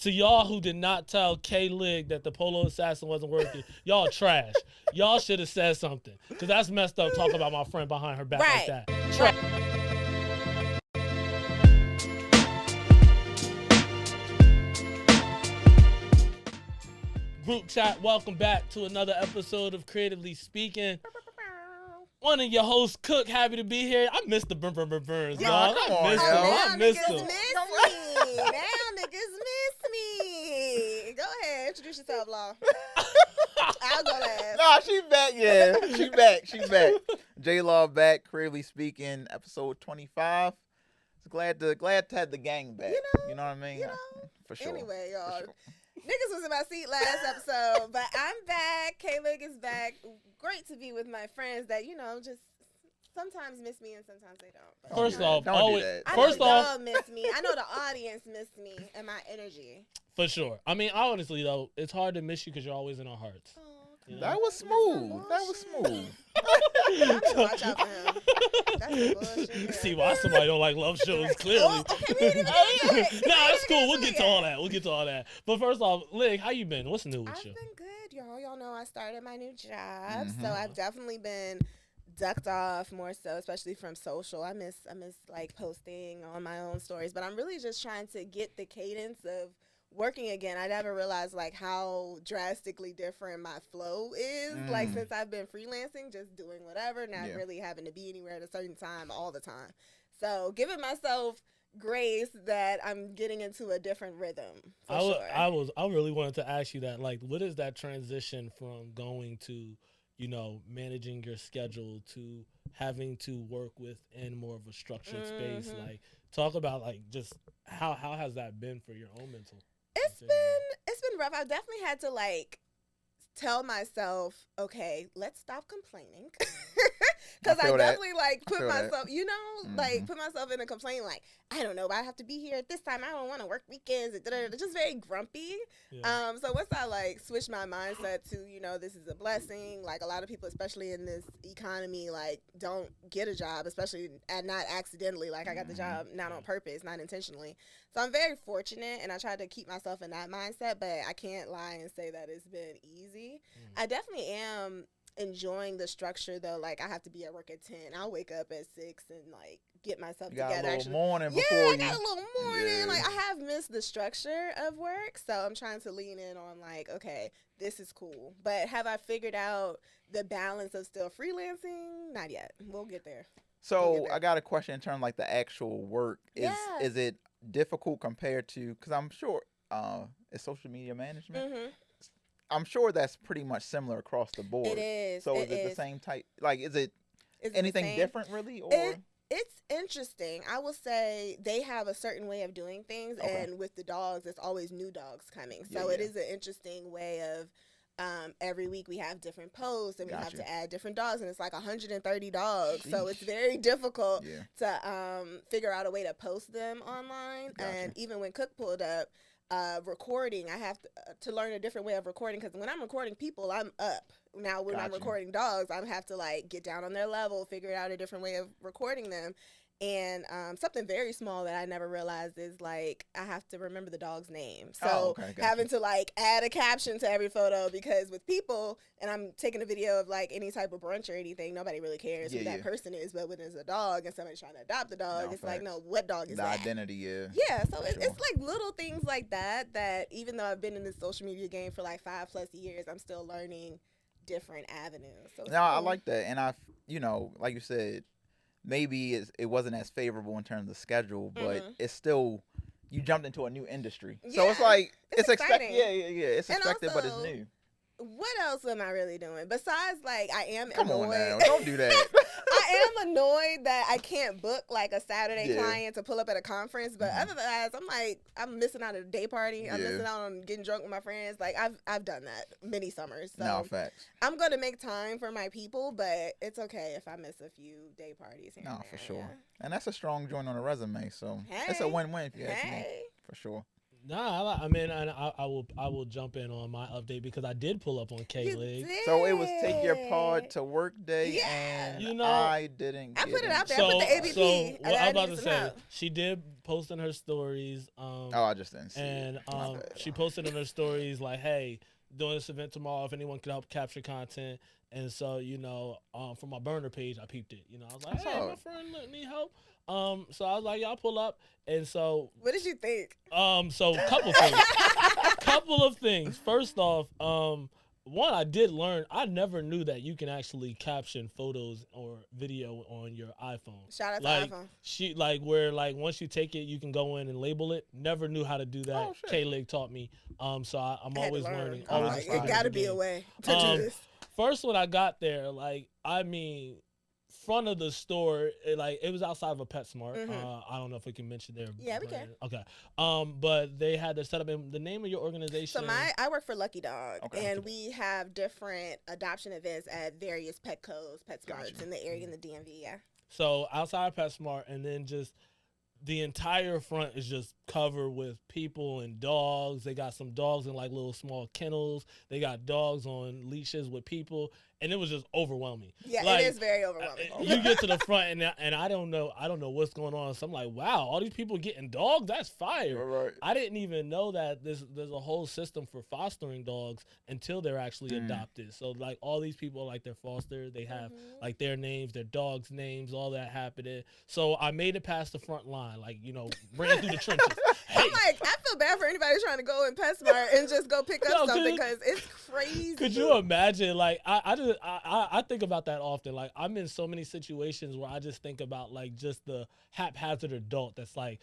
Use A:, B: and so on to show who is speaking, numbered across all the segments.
A: To y'all who did not tell K-Lig that the Polo Assassin wasn't working, y'all trash. Y'all should have said something. Because that's messed up talking about my friend behind her back like that. Group chat, welcome back to another episode of Creatively Speaking. One of your hosts, Cook, happy to be here. I missed the burns, y'all. I missed them.
B: Now niggas miss me. Go ahead, introduce yourself, Law. I'll go last.
C: Nah, she back, yeah. She back. J-Law back, Creatively Speaking, episode 25. Glad to have the gang back. You know what I mean? For sure.
B: Anyway, y'all. Sure. Niggas was in my seat last episode, but I'm back. K-Lig is back. Great to be with my friends that, just sometimes miss me and sometimes they don't.
A: First off,
B: y'all miss me. I know the audience miss me and my energy.
A: For sure. I mean, honestly, though, it's hard to miss you because you're always in our hearts.
C: You know? That was smooth.
B: Watch out for him. That's bullshit.
A: See why somebody don't like love shows, clearly. That's cool. We'll get to all that. But first off, Lig, how you been? What's new with you?
B: I've been good, y'all. Y'all know I started my new job, so I've definitely been ducked off more so, especially from social. I miss like posting on my own stories, but I'm really just trying to get the cadence of working again. I never realized like how drastically different my flow is. Like since I've been freelancing, just doing whatever, not really having to be anywhere at a certain time all the time. So giving myself grace that I'm getting into a different rhythm.
A: I really wanted to ask you that. Like, what is that transition from going to, managing your schedule to having to work within more of a structured space? Like, talk about like just how has that been for your own mental?
B: It's been rough. I've definitely had to like tell myself, okay, let's stop complaining. Because I definitely like put myself, put myself in a complaint like, I don't know, but I have to be here at this time. I don't want to work weekends. Just very grumpy. Yeah. So once I like switch my mindset to, this is a blessing. Like a lot of people, especially in this economy, like don't get a job, especially not accidentally. Like I got the job not on purpose, not intentionally. So I'm very fortunate, and I try to keep myself in that mindset, but I can't lie and say that it's been easy. I definitely am enjoying the structure though. Like I have to be at work at 10. I'll wake up at 6 and like get myself together.
C: A little
B: actually.
C: Morning before
B: I got a little morning. Yeah. Like I have missed the structure of work, so I'm trying to lean in on like, okay, this is cool. But have I figured out the balance of still freelancing? Not yet. We'll get there.
C: So I got a question in terms of like the actual work. Is it difficult compared to, because I'm sure it's social media management. I'm sure that's pretty much similar across the board.
B: It is.
C: So is it the same type? Like, is it anything different really? Or
B: it's interesting. I will say they have a certain way of doing things, and with the dogs, it's always new dogs coming. So it is an interesting way of. Every week we have different posts and we have to add different dogs, and it's like 130 dogs. Sheesh. So it's very difficult to figure out a way to post them online. And even when Cook pulled up recording, I have to learn a different way of recording, because when I'm recording people, I'm up. Now when I'm recording dogs, I have to like get down on their level, figure out a different way of recording them. And something very small that I never realized is like I have to remember the dog's name. So having to like add a caption to every photo, because with people, and I'm taking a video of like any type of brunch or anything, nobody really cares who that person is. But when it's a dog and somebody's trying to adopt the dog, it's like, no, what dog is that?
C: The identity,
B: Yeah, so it's like little things like that even though I've been in this social media game for like 5+ years, I'm still learning different avenues. So
C: no, I like that. And I've, like you said, maybe it wasn't as favorable in terms of schedule, but it's still, you jumped into a new industry. Yeah, so it's like, it's expected. Yeah. It's expected, but it's new.
B: What else am I really doing? Besides, like, I am
C: Come
B: annoyed.
C: on now, don't do that.
B: I am annoyed that I can't book, like, a Saturday client to pull up at a conference. But other than that, I'm like, I'm missing out on a day party. I'm missing out on getting drunk with my friends. Like, I've done that many summers. So
C: no, facts.
B: I'm going to make time for my people, but it's okay if I miss a few day parties here and there.
C: For sure. Yeah. And that's a strong joint on a resume. So it's a win-win if you ask me. For sure.
A: Nah, I mean, and I will jump in on my update because I did pull up on K-Lig.
C: So it was take your pod to work day,
B: Yeah.
C: and I didn't.
B: I put it out there.
A: So,
B: I put the ABP.
A: so what I was about to say,
B: help.
A: she did post in her stories.
C: I just didn't see
A: and
C: it.
A: she posted in her stories like, "Hey, doing this event tomorrow. If anyone could help capture content." And so, from my burner page, I peeped it. I was like, "Hey, my friend need help." So I was like, "Y'all pull up." And so,
B: what did you think?
A: So couple of things. First off, one, I did learn. I never knew that you can actually caption photos or video on your iPhone.
B: Shout out to iPhone.
A: Once you take it, you can go in and label it. Never knew how to do that. K-Lig taught me. So I'm always learning.
B: It got to be a way to do this.
A: First, when I got there, front of the store, it was outside of a PetSmart. I don't know if we can mention their
B: Yeah, we
A: brand. Okay. But they had to set up the name of your organization.
B: So I work for Lucky Dog, and we have different adoption events at various PetSmarts in the area in the DMV. Yeah.
A: So outside of PetSmart, and then just the entire front is just covered with people and dogs. They got some dogs in little small kennels. They got dogs on leashes with people, and it was just overwhelming.
B: Yeah, it is very overwhelming.
A: You get to the front, and I don't know what's going on. So I'm like, wow, all these people getting dogs? That's fire.
C: Right.
A: I didn't even know that there's a whole system for fostering dogs until they're actually adopted. So all these people, they're fostered, they have their names, their dogs' names, all that happening. So I made it past the front line, ran through the trenches. Hey.
B: I'm like, I feel bad for anybody trying to go in PetSmart and just go pick up something because it's crazy.
A: Could you imagine? I think about that often. I'm in so many situations where I just think about just the haphazard adult that's I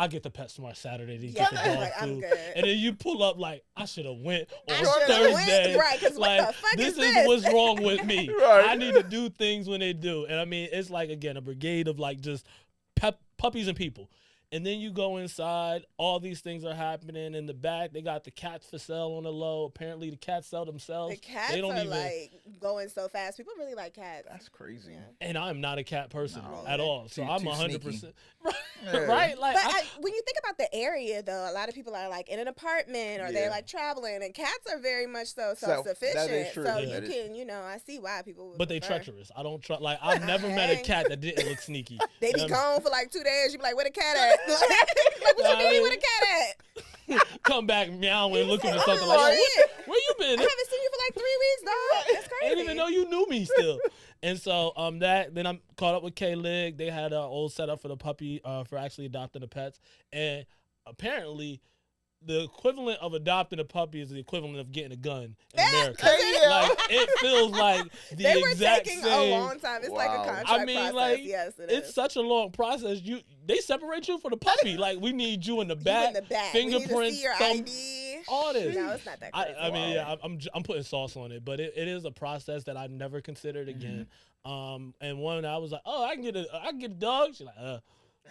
A: get the PetSmart Saturday to get the dog food, and then you pull up I should have went on Thursday.
B: Right? Because what the fuck
A: this
B: is this?
A: What's wrong with me.
C: Right.
A: I need to do things when they do, and I mean it's again a brigade of just puppies and people. And then you go inside, all these things are happening. In the back, they got the cats for sale on the low. Apparently, the cats sell themselves.
B: The cats
A: they don't
B: are
A: even
B: going so fast. People really like cats.
C: That's crazy.
B: Yeah.
A: And I'm not a cat person at all. So I'm 100%.
C: Yeah.
A: Right?
B: When you think about the area, though, a lot of people are in an apartment or they're traveling. And cats are very much so self-sufficient.
C: That is true.
B: So you can, I see why people would
A: But they
B: prefer.
A: treacherous. I don't trust. I've never met a cat that didn't look sneaky.
B: They be gone for 2 days. You be like, where the cat at? What you mean, where the cat at?
A: Come back meowing, looking for something
B: where
A: you been?
B: I haven't seen you for 3 weeks, dog. That's crazy.
A: I didn't even know you knew me still. And so then I'm caught up with K-Lig. They had an old setup for the puppy for actually adopting the pets. And apparently the equivalent of adopting a puppy is the equivalent of getting a gun in America. It feels like the exact same.
B: They were taking a long time. It's like a contract process. Yes,
A: it's such a long process. They separate you for the puppy. We need you in the back. Fingerprints,
B: we need to see your ID.
A: All this.
B: No, it's not that crazy.
A: I mean, yeah, I'm putting sauce on it, but it is a process that I never considered again. And one I was like, oh, I can get a dog. She's like,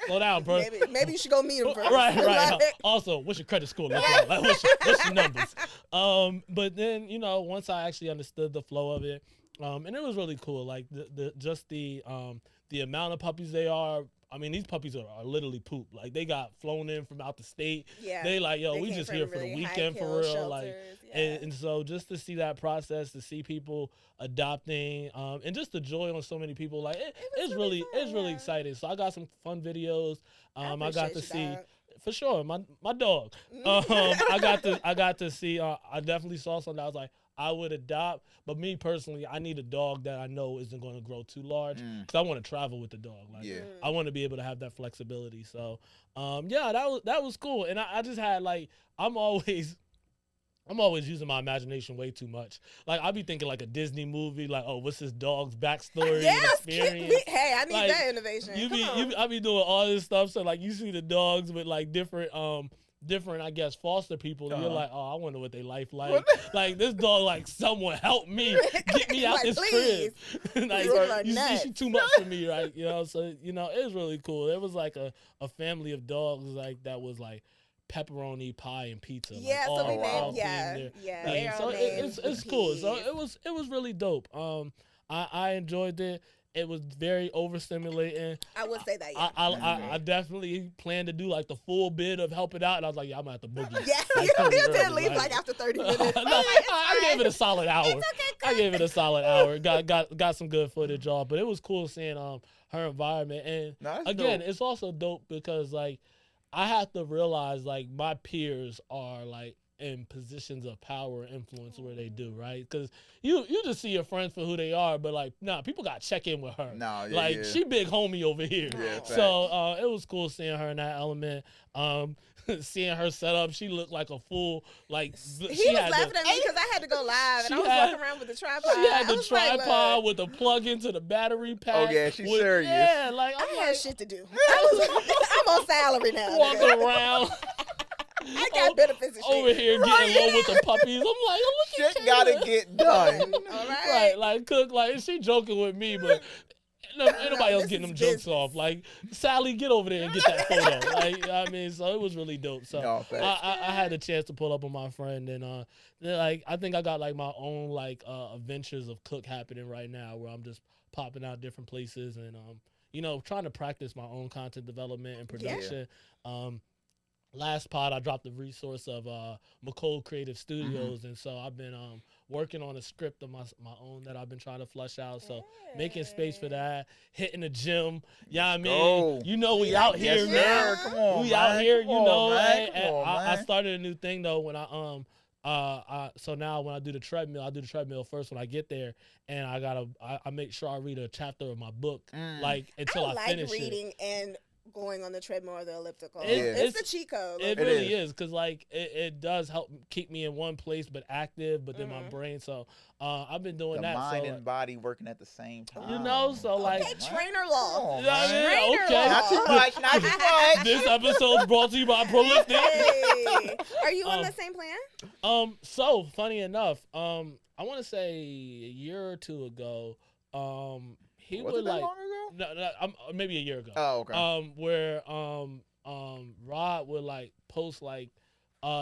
A: slow down, bro.
B: Maybe you should go meet him first.
A: Right. Also, what's your credit score look like? What's your numbers? But then, once I actually understood the flow of it, and it was really cool. The amount of puppies they are. I mean, these puppies are literally poop. They got flown in from out the state.
B: Yeah.
A: They we just here for the weekend for real.
B: Shelters,
A: and so just to see that process, to see people adopting, and just the joy on so many people, it's really exciting. So I got some fun videos. I got to see. Dog. For sure, my dog. I got to see. I definitely saw something that I was like, I would adopt, but me personally, I need a dog that I know isn't going to grow too large because I want to travel with the dog. I want to be able to have that flexibility. So, that was cool. And I just had I'm always using my imagination way too much. I be thinking a Disney movie, what's this dog's backstory and experience?
B: Hey, I need that innovation.
A: I be doing all this stuff. So you see the dogs with different, I guess, foster people, and you're like, oh, I wonder what their life like. This dog, someone help me, get me out this crib. She's too much for me, right? So it was really cool. It was a family of dogs that was pepperoni pie and pizza.
B: So we named,
A: so it's cool. So it was really dope. I enjoyed it. it was very overstimulating.
B: I would say that. Yeah,
A: I definitely planned to do like the full bit of helping out, and I was like, yeah, I'm gonna have to boogie.
B: Yeah,
A: like,
B: you did
A: early,
B: leave like after 30 minutes.
A: No, I gave it a solid hour.
B: It's okay,
A: I gave it a solid hour. Got some good footage off, but it was cool seeing her environment. And again, dope. It's also dope because like I have to realize like my peers are like in positions of power and influence where they do, right? Because you just see your friends for who they are, but like, nah, people got to check in with her.
C: No, yeah,
A: like, she big homie over here.
C: Yeah,
A: so it was cool seeing her in that element. Seeing her set up, she looked like a fool. Like
B: he was laughing at me because I had to go live, and I was walking around with the tripod.
A: She had the tripod with the plug into the battery pack.
C: Oh yeah, she's serious.
A: Yeah, like
B: I had shit to do. I'm on salary now.
A: Walking around.
B: I got benefits and shit.
A: Over here getting low with the puppies. I'm like, oh, look at
C: shit gotta get done.
B: All right.
A: Right, like Cook, like she joking with me, but ain't nobody else getting them jokes off. Like Sally, get over there and get that photo. Like I mean, so it was really dope. So I had a chance to pull up on my friend, and like I think I got like my own like adventures of Cook happening right now, where I'm just popping out different places and trying to practice my own content development and production. Yeah. Last pod, I dropped the resource of McCold Creative Studios, and so I've been working on a script of my own that I've been trying to flush out. So making space for that, hitting the gym. Yeah, I mean, we out here, man.
C: Come on,
A: we out here,
C: man.
A: I started a new thing though when so now when I do the treadmill first when I get there, and I make sure I read a chapter of my book like until I finish it.
B: I like reading and going on the treadmill or the elliptical.
A: It's
B: the cheat code.
A: It really is because like it does help keep me in one place but active, but then my brain. So I've been doing that.
C: Mind and body working at the same time.
A: So like
B: trainer law.
A: Okay.
C: Not too much. Not too much.
A: This episode's brought to you by Prolific.
B: Hey. Are you on the same plan?
A: So funny enough, I want to say a year or two ago, he
C: was
A: would
C: it that
A: like
C: long ago?
A: maybe a year ago.
C: Oh, okay.
A: Where Rod would like post like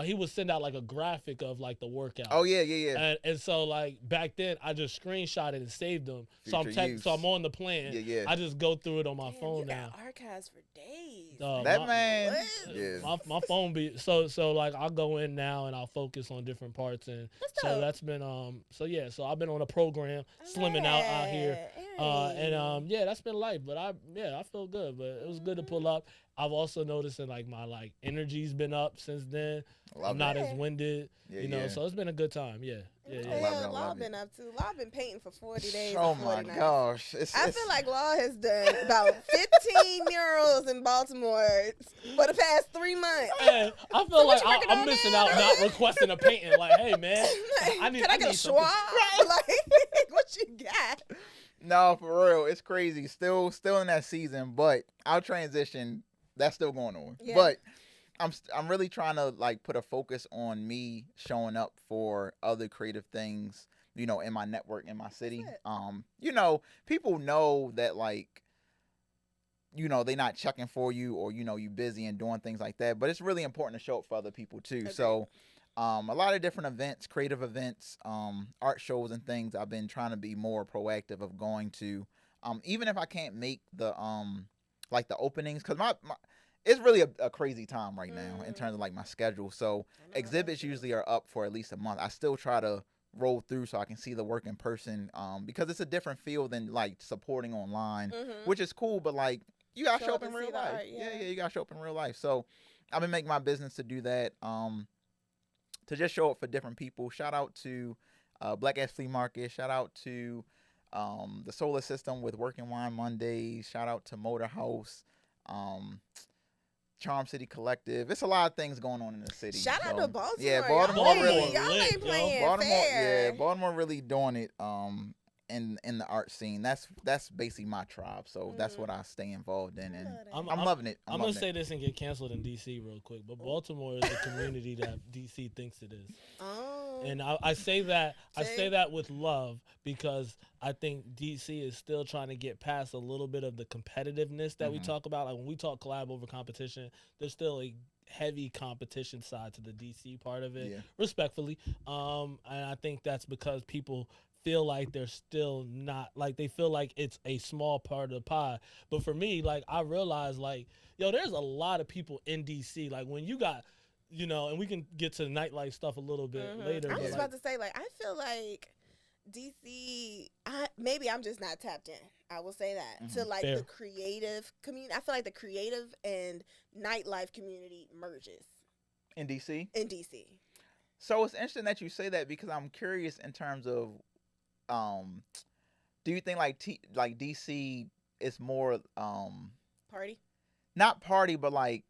A: he would send out like a graphic of like the workout.
C: Oh yeah.
A: And so like back then I just screenshot it and saved them. So I'm on the plan.
C: Yeah.
A: I just go through it on my phone now.
B: Got archives for days.
C: That man.
A: Yeah. My phone be so like I'll go in now and I'll focus on different parts, and that's been so I've been on a program slimming out here. That's been life, but I feel good, but it was good to pull up. I've also noticed that like my like energy's been up since then. I'm not as winded, so it's been a good time. Yeah.
B: Law been up too. Law been painting for 40 days.
C: Oh my gosh.
B: I feel like Law has done about 15 murals in Baltimore for the past 3 months.
A: Man, I feel like I'm missing out not requesting a painting. Like, hey man, I need
B: a schwab? Like, what you got?
C: No, for real, it's crazy. Still in that season, but our transition that's still going on. Yeah. But I'm really trying to like put a focus on me showing up for other creative things, in my network in my city. People know that like they're not checking for you or you busy and doing things like that, but it's really important to show up for other people too. Okay. So a lot of different events, creative events, art shows and things I've been trying to be more proactive of going to, even if I can't make the like the openings, because my it's really a crazy time right now in terms of like my schedule. So exhibits usually are up for at least a month. I still try to roll through so I can see the work in person, because it's a different feel than like supporting online, which is cool, but like you gotta show up in real life. You gotta show up in real life. So I've been making my business to do that, to just show up for different people. Shout out to Black Ass Flea Market. Shout out to the Solar System with Working Wine Mondays. Shout out to Motor House, Charm City Collective. It's a lot of things going on in the city.
B: Shout out to Baltimore.
C: Yeah, Baltimore really.
B: Y'all ain't playing fair.
C: Yeah, Baltimore really doing it. In the art scene, that's basically my tribe. So that's what I stay involved in, and I'm loving it.
A: I'm gonna say this and get canceled in DC real quick, but Baltimore is a community that DC thinks it is. Oh. And I say that with love, because I think DC is still trying to get past a little bit of the competitiveness that we talk about. Like when we talk collab over competition, there's still a heavy competition side to the DC part of it, respectfully. And I think that's because people feel like they're still not, like they feel like it's a small part of the pie. But for me, like I realize like, yo, there's a lot of people in DC. Like when you got, you know, and we can get to the nightlife stuff a little bit later.
B: I was
A: like,
B: about to say, like, I feel like DC, maybe I'm just not tapped in. I will say that to like the creative community. I feel like the creative and nightlife community merges
C: in DC.
B: In DC.
C: So it's interesting that you say that because I'm curious in terms of, do you think like DC is more
B: party?
C: Not party, but like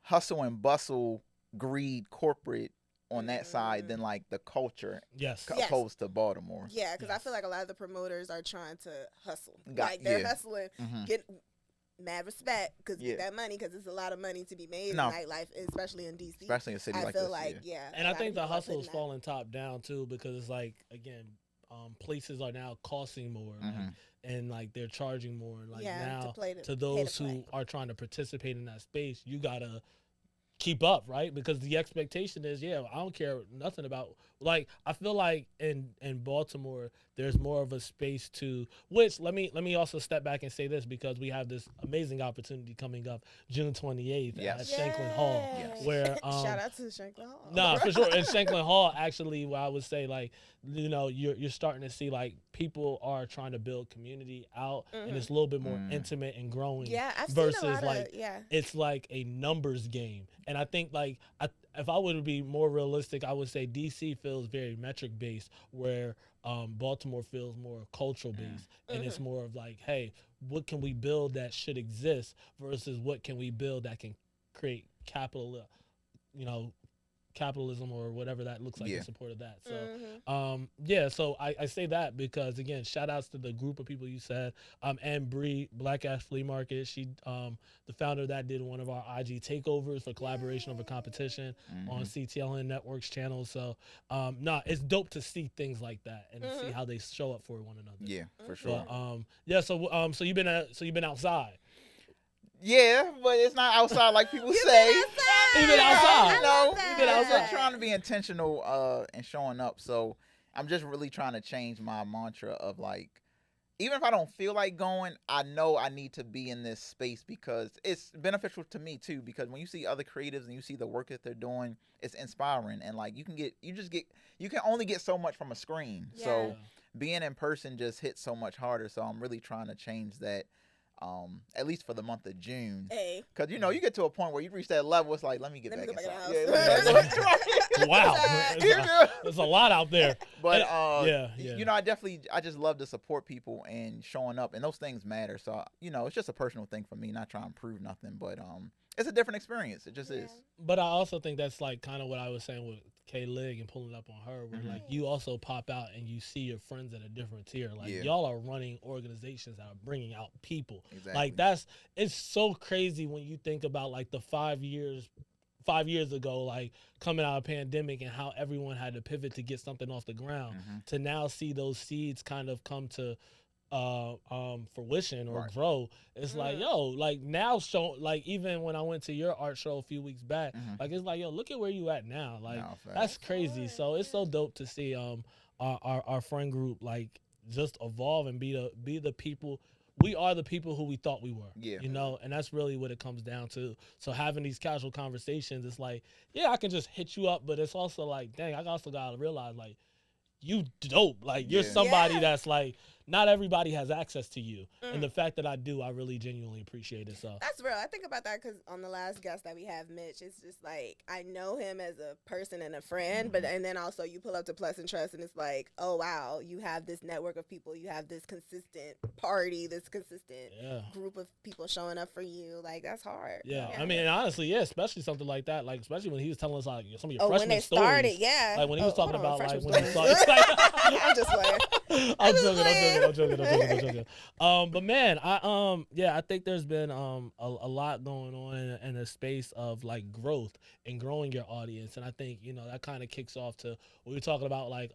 C: hustle and bustle, greed, corporate on that side than like the culture, opposed to Baltimore.
B: Yeah, because I feel like a lot of the promoters are trying to hustle. Like they're hustling, get mad respect because get that money because there's a lot of money to be made in nightlife, especially in DC,
C: especially in a city like this. I feel like
A: and I think the hustle is falling top down too because it's like again, places are now costing more. Like, and like they're charging more. Like now to those who are trying to participate in that space, you gotta keep up, right? Because the expectation is, I don't care nothing about, like, I feel like in Baltimore, there's more of a space to, which let me also step back and say this because we have this amazing opportunity coming up June 28th at Shanklin Hall, where
B: shout out to Shanklin Hall.
A: Nah, for sure. In Shanklin Hall, actually, where I would say like, you know, you're starting to see like people are trying to build community out, and it's a little bit more intimate and growing.
B: Yeah, I've
A: versus
B: seen a lot
A: like it's like a numbers game, and I think like if I would be more realistic, I would say DC feels very metric based, where Baltimore feels more cultural based, and it's more of like, hey, what can we build that should exist versus what can we build that can create capital, you know, capitalism or whatever that looks like in support of that. So so I say that because again, shout outs to the group of people you said, and Bree, Black Ash Flea Market. She the founder of that did one of our IG takeovers for collaboration over competition on CTLN Networks channel. So it's dope to see things like that and see how they show up for one another.
C: Yeah, for sure.
A: But, so you've been outside.
C: Yeah, but it's not outside like people say.
A: You've been outside.
C: You know, I'm trying to be intentional and showing up. So I'm just really trying to change my mantra of like, even if I don't feel like going, I know I need to be in this space because it's beneficial to me too. Because when you see other creatives and you see the work that they're doing, it's inspiring. And like you can only get so much from a screen. Yeah. So being in person just hits so much harder. So I'm really trying to change that. At least for the month of June, because you know you get to a point where you reach that level. It's like, let me get back inside.
A: Wow, there's a lot out there.
C: But you know, I just love to support people and showing up, and those things matter. So you know, it's just a personal thing for me, not trying to prove nothing, but it's a different experience. It just is.
A: But I also think that's like kind of what I was saying with K Lig and pulling up on her, where like you also pop out and you see your friends at a different tier. Like y'all are running organizations that are bringing out people. Exactly. Like it's so crazy when you think about like the 5 years ago, like coming out of pandemic and how everyone had to pivot to get something off the ground, to now see those seeds kind of come to fruition or grow. It's like, yo, like now like even when I went to your art show a few weeks back, like it's like, yo, look at where you at now. Like that's crazy. So it's so dope to see our friend group like just evolve and be the people. We are the people who we thought we were. Yeah. You know, and that's really what it comes down to. So having these casual conversations, it's like, I can just hit you up, but it's also like, dang, I also gotta realize like you dope. Like you're somebody that's like, not everybody has access to you. And the fact that I do, I really genuinely appreciate it. So
B: that's real. I think about that because on the last guest that we have, Mitch, it's just like, I know him as a person and a friend, and then also you pull up to Plus and Trust and it's like, oh, wow, you have this network of people. You have this consistent party, this consistent group of people showing up for you. Like, that's hard.
A: Yeah. I mean, honestly, especially something like that. Like, especially when he was telling us like some of your freshman
B: when they
A: stories.
B: Started,
A: Like when he was talking about like when he
B: started. I'm just playing.
A: I'm joking. But man, I think there's been a lot going on in a space of like growth and growing your audience, and I think that kind of kicks off to what we were talking about, like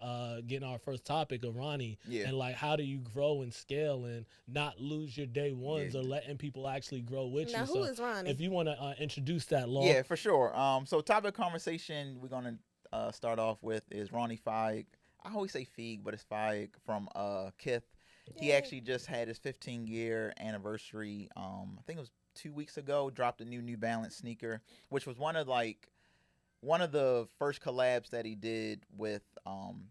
A: getting our first topic of Ronnie, and like how do you grow and scale and not lose your day ones or letting people actually grow with you.
B: Now, who is Ronnie?
A: If you want to introduce that, Law.
C: Yeah, for sure. So topic conversation we're gonna start off with is Ronnie Feig. I always say Feig, but it's Feig from Kith. He
B: Yay.
C: actually just had his 15-year anniversary. I think it was 2 weeks ago. Dropped a New Balance sneaker, which was one of the first collabs that he did with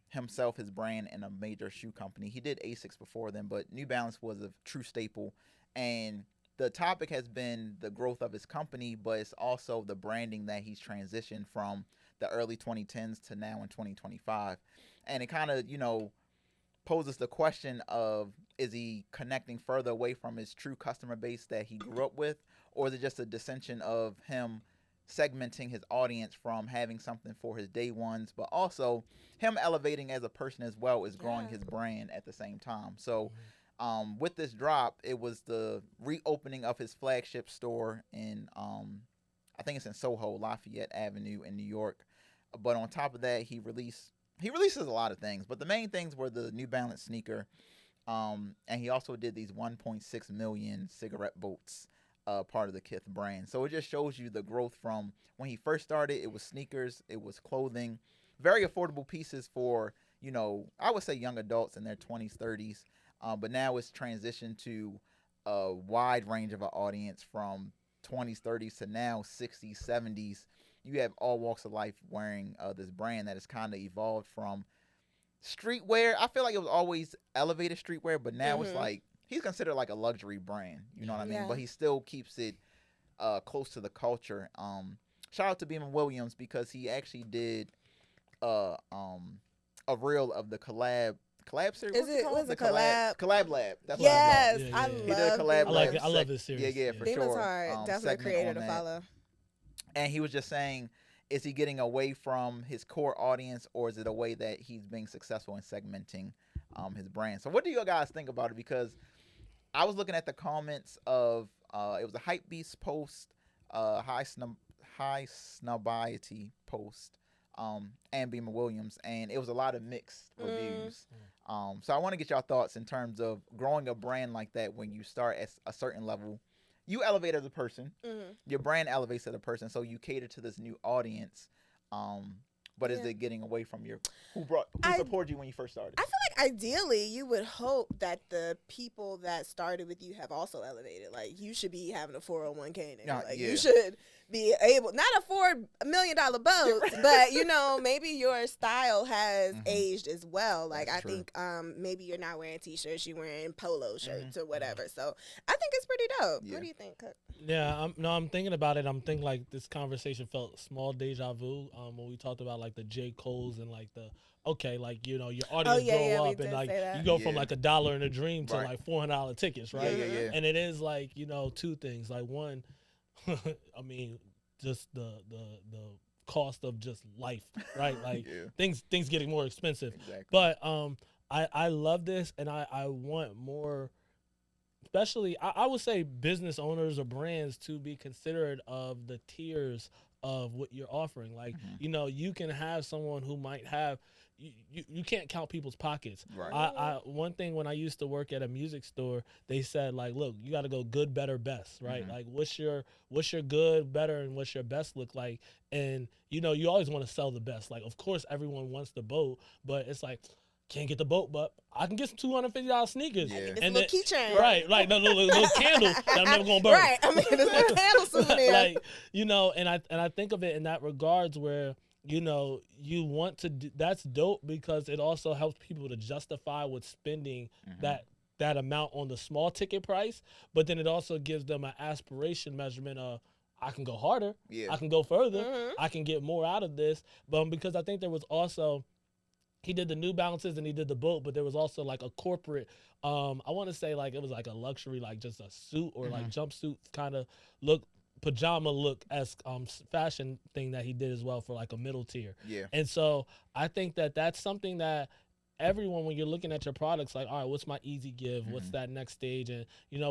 C: himself, his brand, and a major shoe company. He did Asics before then, but New Balance was a true staple. And the topic has been the growth of his company, but it's also the branding that he's transitioned from the early 2010s to now in 2025. And it kind of, poses the question of, is he connecting further away from his true customer base that he grew up with, or is it just a dissension of him segmenting his audience from having something for his day ones, but also him elevating as a person as well as growing his brand at the same time. So with this drop, it was the reopening of his flagship store in I think it's in Soho, Lafayette Avenue in New York. But on top of that, he releases a lot of things, but the main things were the New Balance sneaker, and he also did these 1.6 million cigarette boats, part of the Kith brand. So it just shows you the growth from when he first started. It was sneakers, it was clothing, very affordable pieces for, I would say young adults in their 20s, 30s. But now it's transitioned to a wide range of an audience from 20s, 30s to now 60s, 70s. You have all walks of life wearing this brand that has kind of evolved from streetwear. I feel like it was always elevated streetwear, but now it's like he's considered like a luxury brand. You know what I mean? But he still keeps it close to the culture. Shout out to Beeman Williams because he actually did a reel of the collab series.
B: Was it collab?
C: Collab Lab. That's
B: yes,
C: what
B: I
C: He did
B: love
C: a collab
A: I
C: lab.
A: I love this series.
C: Yeah, for
B: Beeman's
C: sure.
B: hard. Definitely a creator to follow.
C: And he was just saying, is he getting away from his core audience, or is it a way that he's being successful in segmenting his brand? So what do you guys think about it? Because I was looking at the comments of it was a Hypebeast post, high snobiety post, and Beeman Williams, and it was a lot of mixed reviews. So I want to get your thoughts in terms of growing a brand like that. When you start at a certain level, you elevate as a person, your brand elevates as a person, so you cater to this new audience. But is it getting away from who supported you when you first started?
B: I feel like ideally you would hope that the people that started with you have also elevated. Like, you should be having a 401k now. You should be able, not afford $1 million boats, but maybe your style has aged as well. Like, I think maybe you're not wearing t-shirts, you're wearing polo shirts or whatever. So I think it's pretty dope. What do you think, Cook?
A: Yeah, I'm thinking about it. I'm thinking like this conversation felt small deja vu when we talked about like the J. Cole's and like the your audience grow up and like you go from like $1 in a dream to like $400 tickets, right?
C: Yeah.
A: And it is like two things. Like one, I mean, just the cost of just life, right? Like things getting more expensive.
C: Exactly.
A: But I love this, and I want more. Especially, I would say business owners or brands to be considerate of the tiers of what you're offering. Like, you can have someone who might have, you can't count people's pockets.
C: Right.
A: One thing when I used to work at a music store, they said like, look, you got to go good, better, best, right? Like, what's your good, better, and what's your best look like? And, you always want to sell the best. Like, of course, everyone wants the boat, but it's like, can't get the boat, but I can get some $250 sneakers.
B: Yeah. And little keychain.
A: Right, like the little candle that I'm never gonna burn.
B: Right, I mean, this little candle souvenir.
A: Like, and I think of it in that regards where, you want to do, that's dope because it also helps people to justify with spending that amount on the small ticket price, but then it also gives them an aspiration measurement of, I can go harder, I can go further, I can get more out of this. But because I think there was also, he did the New Balances and he did the boat, but there was also like a corporate, I want to say like it was like a luxury, like just a suit or like jumpsuit kind of look, pajama look as fashion thing that he did as well for like a middle tier.
C: Yeah.
A: And so I think that that's something that everyone, when you're looking at your products, like, all right, what's my easy give? What's that next stage? And,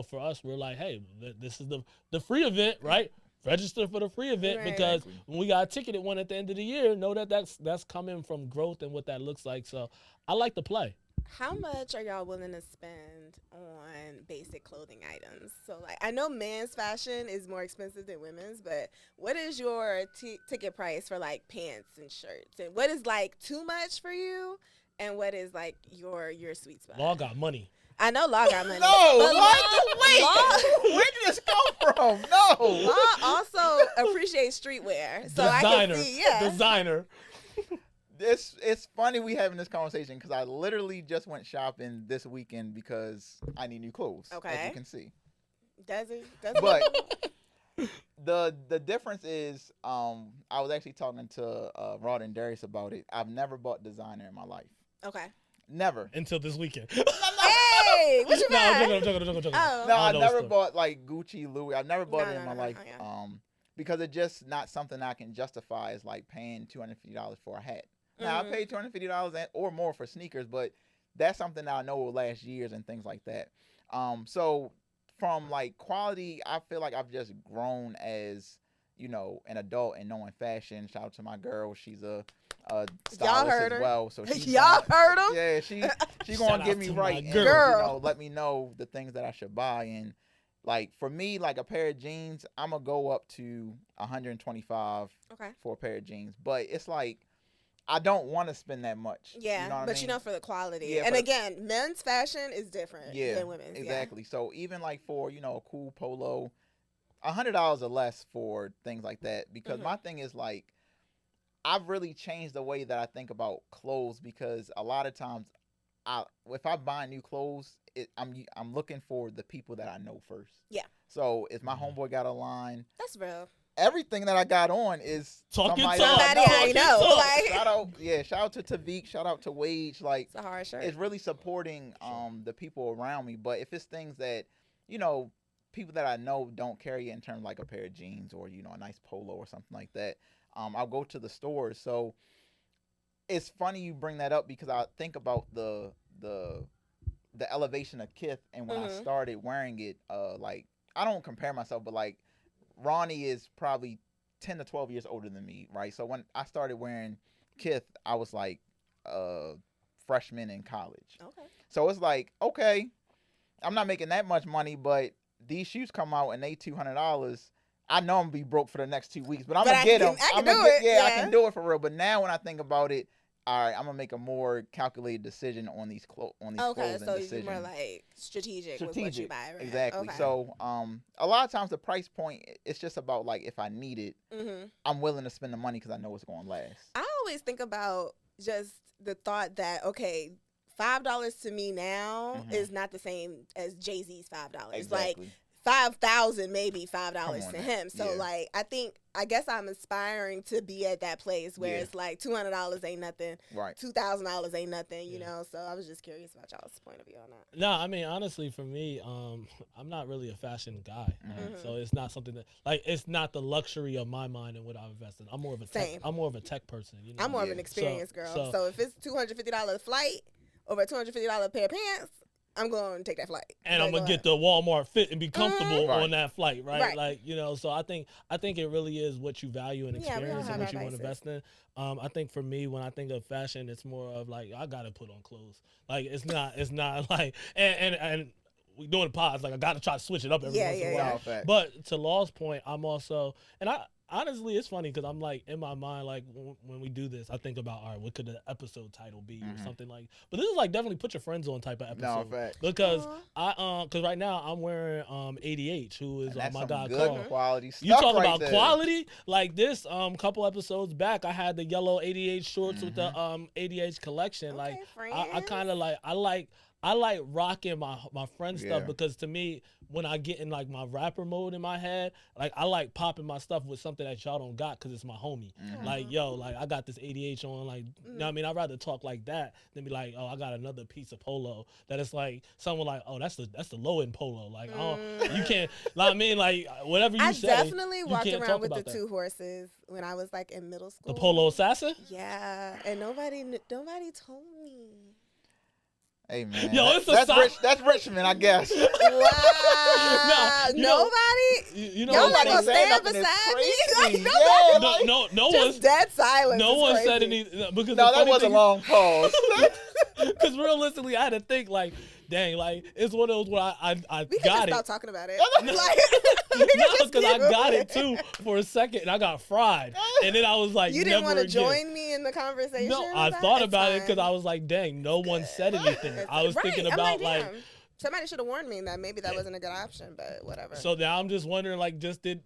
A: for us, we're like, hey, this is the free event, right? Register for the free event because when we got a ticketed one at the end of the year, know that that's coming from growth and what that looks like. So I like to play.
B: How much are y'all willing to spend on basic clothing items? So, like, I know men's fashion is more expensive than women's, but what is your ticket price for, like, pants and shirts? And what is, like, too much for you? And what is like your sweet spot?
A: Law got money.
B: I know Law got money.
C: No,
B: but
C: wait. Where did this come from? No.
B: Law also appreciates streetwear. So I can see,
A: Designer.
C: It's funny we having this conversation because I literally just went shopping this weekend because I need new clothes. Okay. As you can see.
B: Does it?
C: But the difference is, I was actually talking to Rod and Darius about it. I've never bought designer in my life.
B: Okay.
C: Never.
A: Until this weekend.
B: Hey, what you
A: No, I'm
B: joking.
A: joking.
B: Oh.
C: No, I never bought like Gucci, Louis. I've never bought it in my life.
B: Yeah.
C: Because it's just not something I can justify as like paying $250 for a hat. Now I paid $250 or more for sneakers, but that's something that I know will last years and things like that. So from like quality, I feel like I've just grown as, you know, an adult and knowing fashion. Shout out to my girl. She's a stylist as well. So
B: y'all heard him?
C: Yeah, she gonna get me right and,
B: girl.
C: you know, let me know the things that I should buy. And like for me, like a pair of jeans, I'm gonna go up to $125 for a pair of jeans. But it's like I don't want to spend that much.
B: Yeah,
C: you know what
B: but
C: I mean?
B: you know, for the quality.
C: Yeah,
B: and again, men's fashion is different than women's.
C: Exactly. Yeah. So even like for, you know, a cool polo, $100 or less for things like that. Because my thing is like, I've really changed the way that I think about clothes because a lot of times, if I buy new clothes, I'm looking for the people that I know first.
B: Yeah.
C: So if my homeboy got a line,
B: that's real.
C: Everything that I got on is somebody
B: I know.
C: Like, shout out to Tavik, shout out to Wage. Like,
B: it's a hard shirt.
C: It's really supporting the people around me. But if it's things that, you know, people that I know don't carry in terms of like a pair of jeans or, you know, a nice polo or something like that, I'll go to the stores. So it's funny you bring that up because I think about the elevation of Kith, and when I started wearing it, like I don't compare myself, but like Ronnie is probably 10 to 12 years older than me, right? So when I started wearing Kith, I was like a freshman in college. Okay. So it's like, okay, I'm not making that much money, but these shoes come out and they $200. I know I'm gonna be broke for the next 2 weeks, but I'm gonna get them. I can do it for real. But now when I think about it, all right, I'm gonna make a more calculated decision on these clothes.
B: Okay, so you're more like strategic with what you buy, right?
C: Exactly. Okay. So, a lot of times the price point, it's just about like if I need it, I'm willing to spend the money because I know it's gonna last.
B: I always think about just the thought that $5 to me now is not the same as Jay-Z's $5.
C: Exactly.
B: Like 5,000 maybe $5 to him. So like I guess I'm aspiring to be at that place where it's like $200 ain't nothing, right? $2,000 ain't nothing, you know. So I was just curious about y'all's point of view on that.
A: No, I mean honestly, for me, I'm not really a fashion guy, so it's not something that like it's not the luxury of my mind and what I invest in. I'm more of a tech person. You know?
B: I'm more of an experienced girl. So if it's $250 flight over a $250 pair of pants, I'm going to take that flight.
A: And I'm going to get the Walmart fit and be comfortable on that flight, right? Like, you know, so I think it really is what you value and experience and what you want to invest in. I think for me, when I think of fashion, it's more of like, I got to put on clothes. Like, it's not like, and we doing pods, like I got to try to switch it up every once in a while. But to Law's point, I'm also, and honestly, it's funny because I'm like in my mind, like when we do this, I think about, all right, what could the episode title be or something like. But this is like definitely put your friends on type of episode. No, fact. Because because right now I'm wearing ADH, who is my guy Carl.
C: Quality stuff.
A: You talk about quality, like this couple episodes back, I had the yellow ADH shorts with the ADH collection. Like I kind of like I like rocking my friend stuff because to me, when I get in like my rapper mode in my head, like I like popping my stuff with something that y'all don't got because it's my homie. Like, yo, like I got this ADH on, like, you know what I mean? I'd rather talk like that than be like, oh, I got another piece of polo that it's like someone like, oh, that's the low end polo. Like, oh, you can't, like, I mean, like whatever you say.
B: I definitely walked around with the two horses when I was like in middle school.
A: The polo assassin?
B: Yeah, and nobody told me.
C: Hey man,
A: yo,
C: that's Richmond, I guess.
B: Wow, nobody. Nobody gonna stand beside me. Like,
A: no
B: just
A: one.
B: Dead silence.
A: No one said anything because
C: that was a long pause.
A: Because realistically, I had to think like dang, like it's one of those where I
B: we
A: got
B: can
A: it.
B: Stop talking about it.
A: No, because I got it too for a second and I got fried, and then I was like,
B: you didn't
A: want to
B: join me in the conversation.
A: No, I thought about it because I was like, dang, no one said anything. I was thinking about like
B: somebody should have warned me that maybe that wasn't a good option, but whatever.
A: So now I'm just wondering, like, just did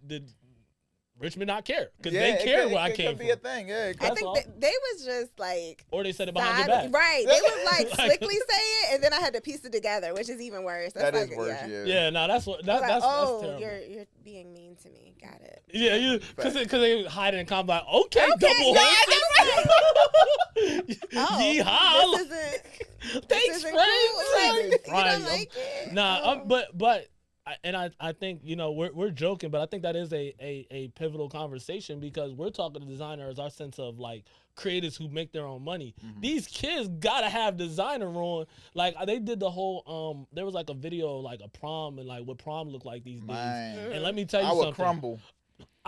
A: Richmond not care? Because they care where I came from.
C: It could be a thing, yeah.
B: I think they was just like...
A: Or they said it behind your back.
B: Right. They would like slickly say it, and then I had to piece it together, which is even worse.
C: That is worse, yeah.
A: Yeah, no, that's terrible.
B: You're being mean to me. Got it.
A: Yeah, because they hide it in combat. Okay, double yeehaw.
B: This isn't...
A: Thanks, friends.
B: Cool. You don't like it?
A: Nah, but I think, you know, we're joking, but I think that is a pivotal conversation because we're talking to designers, our sense of like creators who make their own money. Mm-hmm. These kids gotta have designer on. Like they did the whole there was like a video of like a prom and like what prom looked like these days. And let me tell you something.
C: I would crumble.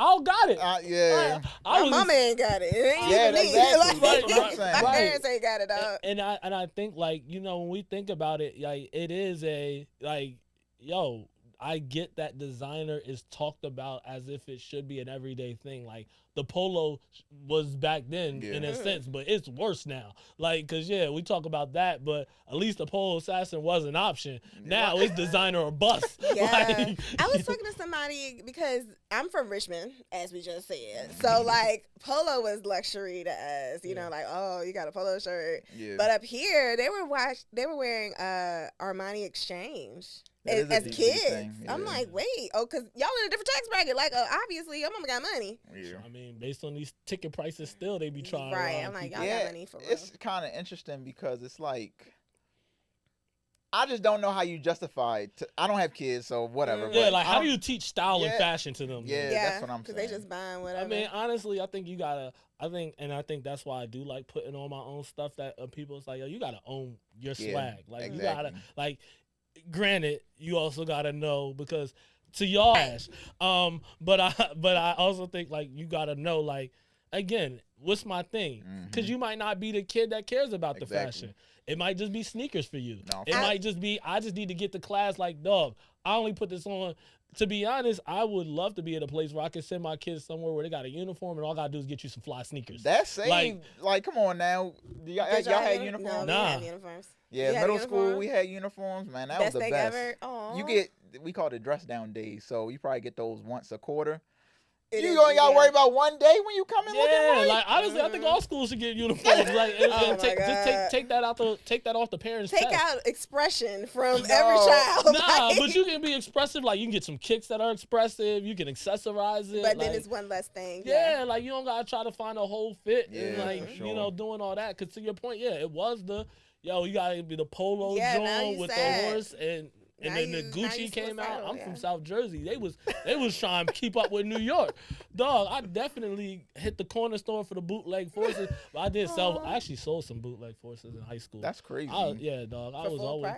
A: I got it.
C: Yeah.
B: My mama ain't got it. It ain't
C: exactly.
B: My parents ain't got it, dog.
A: And I think like, you know, when we think about it, like it is I get that designer is talked about as if it should be an everyday thing. Like the polo was back then in a sense, but it's worse now. Like, cause we talk about that, but at least the polo assassin was an option. Now it's designer or bust.
B: Yeah.
A: Like,
B: I was talking to somebody because I'm from Richmond, as we just said. So like polo was luxury to us, you know, like, oh, you got a polo shirt. Yeah. But up here they were wearing Armani Exchange. As kids, yeah. I'm like, wait, because y'all in a different tax bracket. Like, obviously, your mama got money.
A: Yeah. I mean, based on these ticket prices, still they be trying.
B: Right, I'm like, y'all got money for real.
C: It's kind of interesting because it's like, I just don't know how you justify. I don't have kids, so whatever.
A: Yeah, like how do you teach style and fashion to them?
C: Yeah, that's what I'm saying.
B: Because they just buying whatever.
A: I mean, honestly, I think you gotta. I think that's why I do like putting on my own stuff. That people's like, yo, you gotta own your swag. Like you gotta like. Granted, you also gotta know because to y'all ass. But I also think like you gotta know like again, what's my thing? Because you might not be the kid that cares about the fashion. It might just be sneakers for you. No. It might just be I just need to get to class like dog. I only put this on. To be honest, I would love to be at a place where I can send my kids somewhere where they got a uniform and all I gotta do is get you some fly sneakers.
C: That's same. Like come on now. Y'all had uniforms?
B: No, we had uniforms.
C: Yeah, middle school we had uniforms, man. That was the best.
B: Ever. Aww.
C: We called it dress down days, so you probably get those once a quarter. You only gotta worry about one day when you come in looking right.
A: Like honestly, I think all schools should get uniforms. Like, take that off the parents.
B: Take out expression from every child.
A: Nah, but you can be expressive. Like you can get some kicks that are expressive. You can accessorize it.
B: But then it's one less thing.
A: Yeah, like you don't gotta try to find a whole fit and like you know doing all that. Cause to your point, it was you gotta be the polo joint with the horse and then the Gucci came out. I'm from South Jersey. They was trying to keep up with New York. Dog, I definitely hit the corner store for the bootleg forces. But I actually sold some bootleg forces in high school.
C: That's crazy.
A: Yeah, dog. I was always.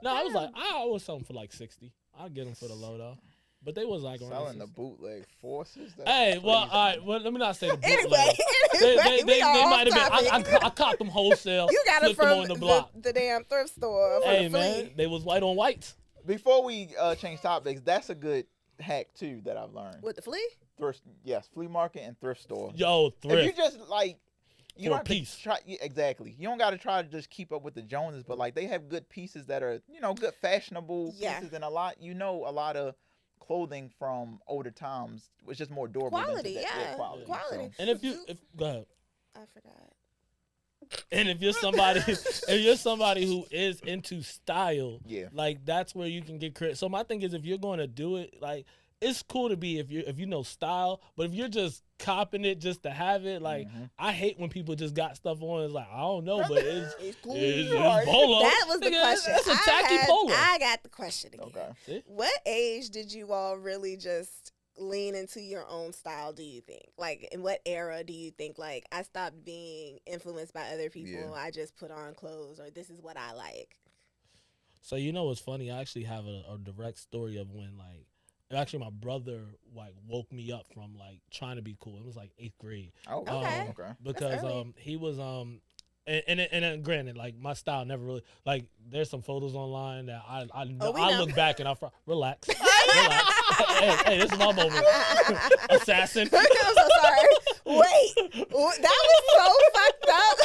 A: I was like, I always sell them for like $60. I'll get them for the low though. But they was like
C: selling the bootleg forces.
A: Hey, well, all right. Well, let me not say the bootleg.
B: Anyway,
A: they might have been. I caught them wholesale.
B: You got it from
A: the block.
B: The damn thrift store.
A: Hey man, they was white on white.
C: Before we change topics, that's a good hack too that I've learned.
B: With the flea?
C: Thrift, yes, flea market and thrift store.
A: Yo, thrift.
C: If you just like, you don't
A: piece.
C: Try, exactly. You don't got to try to just keep up with the Joneses, but like they have good pieces that are good fashionable pieces and a lot of clothing from older times, which is more durable.
B: Quality,
C: quality.
B: So.
A: And if go ahead.
B: I forgot.
A: And if you're somebody who is into style, like that's where you can get credit. So my thing is, if you're going to do it, like it's cool to be if you know style, but if you're just copping it just to have it, like I hate when people just got stuff on. It's like I don't know, but it's
B: cool.
A: It's polo.
B: That was the question.
A: It's a tacky polo.
B: I got the question again.
C: Okay.
B: What age did you all really just lean into your own style, do you think? Like, in what era do you think, like, I stopped being influenced by other people, I just put on clothes, or this is what I like?
A: So, you know what's funny? I actually have a direct story of when, like, actually my brother, like, woke me up from, like, trying to be cool. It was, like, 8th grade.
B: Oh, okay.
A: Because he was, and granted, like my style never really like. There's some photos online that I look back and relax. hey, this is my moment. Assassin.
B: I'm so sorry. Wait, that was so fucked up.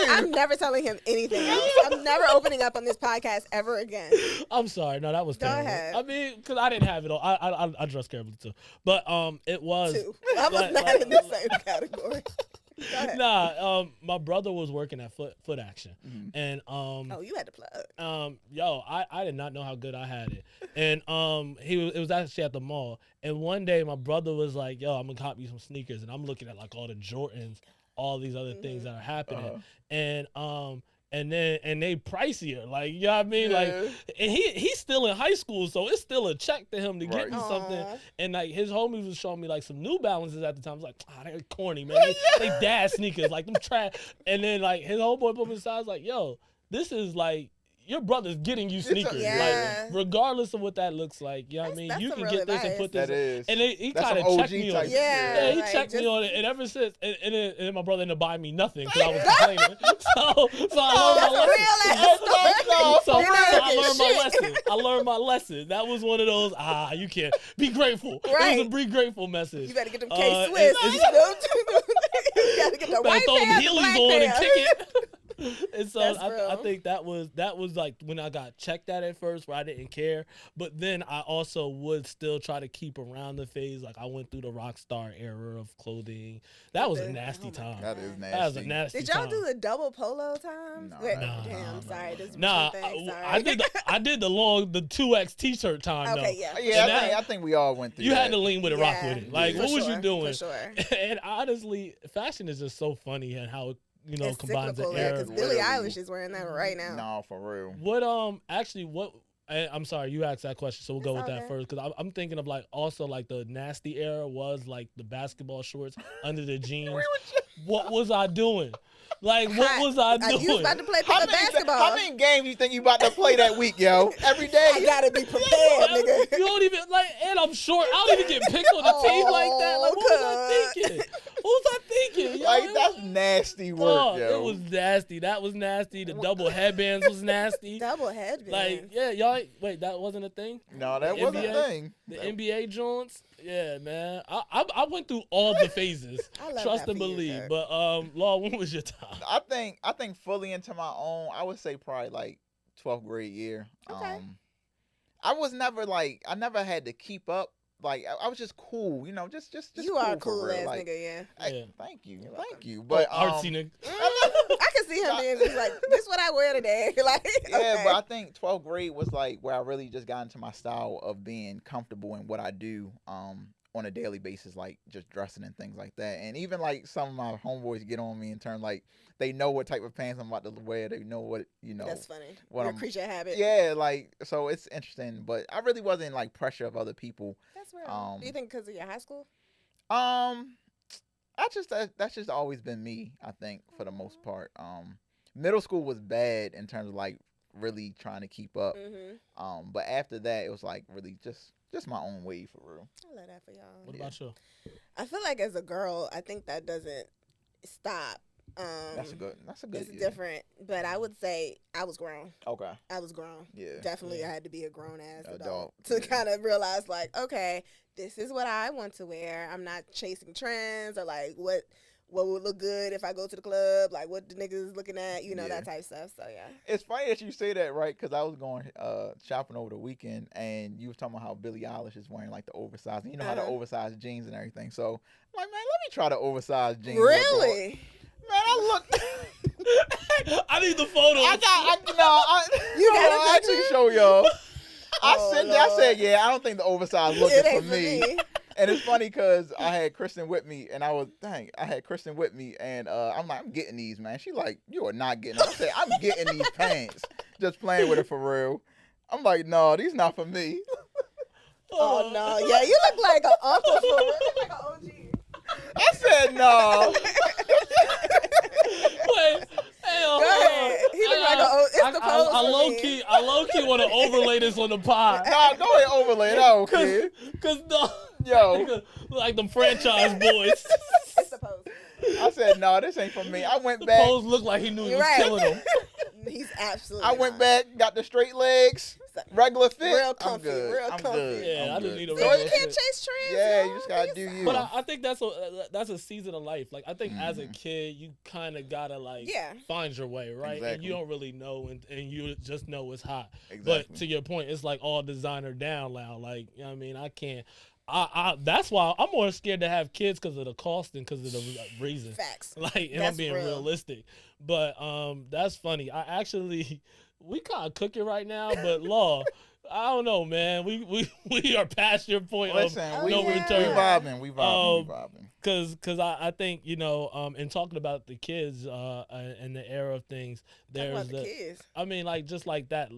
B: I'm never telling him anything else. I'm never opening up on this podcast ever again.
A: I'm sorry. No, that was terrible.
B: Go ahead.
A: I mean, because I didn't have it all. I dressed carefully too. But it was.
B: I was not in the same category.
A: Nah, my brother was working at Foot Action, and
B: you had to plug.
A: I did not know how good I had it, and it was actually at the mall, and one day my brother was like, "Yo, I'm gonna cop you some sneakers," and I'm looking at like all the Jordans, all these other things that are happening, and they pricier, like, you know what I mean, like, and he's still in high school, so it's still a check to him to get me something, and like his homies was showing me like some New Balances at the time. I was like, they're corny, man, they dad sneakers, like them trash, and then like his homeboy put me aside, like, yo, this is like, your brother's getting you sneakers, like, regardless of what that looks like. You know what I mean? You can get this and put this.
C: That is.
A: And he kind of checked me on it.
B: Yeah,
A: he checked me on it. And ever since, and then my brother ended up buying me nothing because I was complaining. So I learned my lesson. I learned my lesson. That was one of those, you can't. Be grateful.
B: Right.
A: It was a be grateful message.
B: You better get them K-Swiss. You gotta get the white
A: throw them
B: pants,
A: Heelys on and kick it. And so I think that was like when I got checked at first, where I didn't care, but then I also would still try to keep around the phase. Like I went through the rock star era of clothing. That was a nasty time.
C: That is nasty.
A: That was a nasty
B: Did y'all
A: time.
B: do the double polo time?
A: Damn,
B: sorry. This is
A: sorry. I did the 2X t-shirt time.
B: Okay,
A: though.
B: Yeah,
C: I think we all went through.
A: You
C: that.
A: had to lean with it, rock with it. Like, what was you doing?
B: For sure.
A: And honestly, fashion is just so funny and how it,
B: it's
A: combines the
B: cyclical,
A: era.
B: because Billie Eilish is wearing that right now.
C: No, for real.
A: I'm sorry, you asked that question, so we'll go with that first, because I'm thinking of like also like the nasty era was like the basketball shorts under the jeans. What was I doing? Like, what was I doing?
B: You was about to play basketball.
C: How many games you think you about to play that week, yo? Every day.
B: I gotta be prepared, nigga.
A: You don't even, like, and I'm short. I don't even get picked on the team like that. Like, what was I thinking? What was I thinking?
C: Like, that's nasty work, yo.
A: It was nasty. That was nasty. The double headbands was nasty.
B: Double headbands.
A: Like, yeah, y'all, wait, that wasn't a thing?
C: No, that wasn't a thing.
A: The NBA joints? Yeah, man. I went through all the phases. Trust and believe. But Law, when was your time?
C: I think fully into my own, I would say probably like 12th grade year.
B: Okay.
C: I was never like, I never had to keep up. Like, I was just cool, just
B: you
C: cool
B: are a cool ass
C: like,
B: nigga,
A: yeah.
C: Thank you. But
A: artsy nigga.
B: I can see him being just like, this is what I wear today. Like,
C: yeah, but I think 12th grade was like where I really just got into my style of being comfortable in what I do on a daily basis, like just dressing and things like that. And even like some of my homeboys get on me in turn, like they know what type of pants I'm about to wear. They know what,
B: That's funny. Your creature habit.
C: Yeah, like, so it's interesting, but I really wasn't like pressure of other people.
B: That's real. Do you think because of your high school?
C: That's just always been me, I think, for the most part. Middle school was bad in terms of like really trying to keep up. But after that, it was like really just my own way, for real.
B: I love that for y'all.
A: What about you?
B: I feel like as a girl, I think that doesn't stop.
C: That's a good.
B: It's different, but I would say I was grown.
C: Okay.
B: I was grown.
C: Yeah.
B: Definitely, I had to be a grown ass adult to kind of realize, like, okay, this is what I want to wear. I'm not chasing trends or like what would look good if I go to the club, like what the niggas looking at, that type of stuff. So yeah.
C: It's funny that you say that, right? Because I was going shopping over the weekend, and you was talking about how Billie Eilish is wearing like the oversized, how the oversized jeans and everything. So I'm like, man, let me try the oversized jeans.
B: Really?
C: Man, I look.
A: I need the photo.
B: You got to
C: actually show y'all. I said, yeah, I don't think the oversized look is for me. And it's funny because I had Kristen with me, and I'm like, I'm getting these, man. She like, you are not getting them. I said, I'm getting these pants. Just playing with it for real. I'm like, no, these not for me.
B: Oh, no. Yeah, you look like an uncle for real. You look like an OG.
C: I said, no.
A: Wait.
B: Go ahead. He look like it's the pose.
A: I low key want to overlay this on the pod.
C: Nah, go ahead, overlay it. Oh, kid.
A: Cause
C: yo,
A: like them franchise boys.
B: It's the pose.
C: I said, no, this ain't for me. I went
A: The
C: back.
A: pose looked like he knew he was killing him.
B: He's absolutely.
C: I went back, got the straight legs, regular fit.
B: Real comfy,
C: I'm good.
B: real
C: I'm
B: comfy.
C: good.
A: Yeah,
C: I'm
A: I just
C: good.
A: need a
B: So
A: regular
B: you can't
A: fit.
B: chase trends.
C: Yeah,
B: yo.
C: you just gotta do you.
A: But I think that's a season of life. Like I think as a kid, you kind of gotta like find your way, right?
C: Exactly.
A: And you don't really know, and you just know it's hot.
C: Exactly.
A: But to your point, it's like all designer down now. Like you know what I mean, I can't. That's why I'm more scared to have kids because of the cost than because of the reason.
B: Facts.
A: Like, if
B: That's
A: I'm being
B: real.
A: realistic. But that's funny. I actually, we kind of cooking right now, but Law, I don't know, man. We are past your point
C: Listen,
A: of
C: we
A: no return.
C: We vibing.
A: Cause I think in talking about the kids and the era of things, there's
B: the kids.
A: I mean, like just like that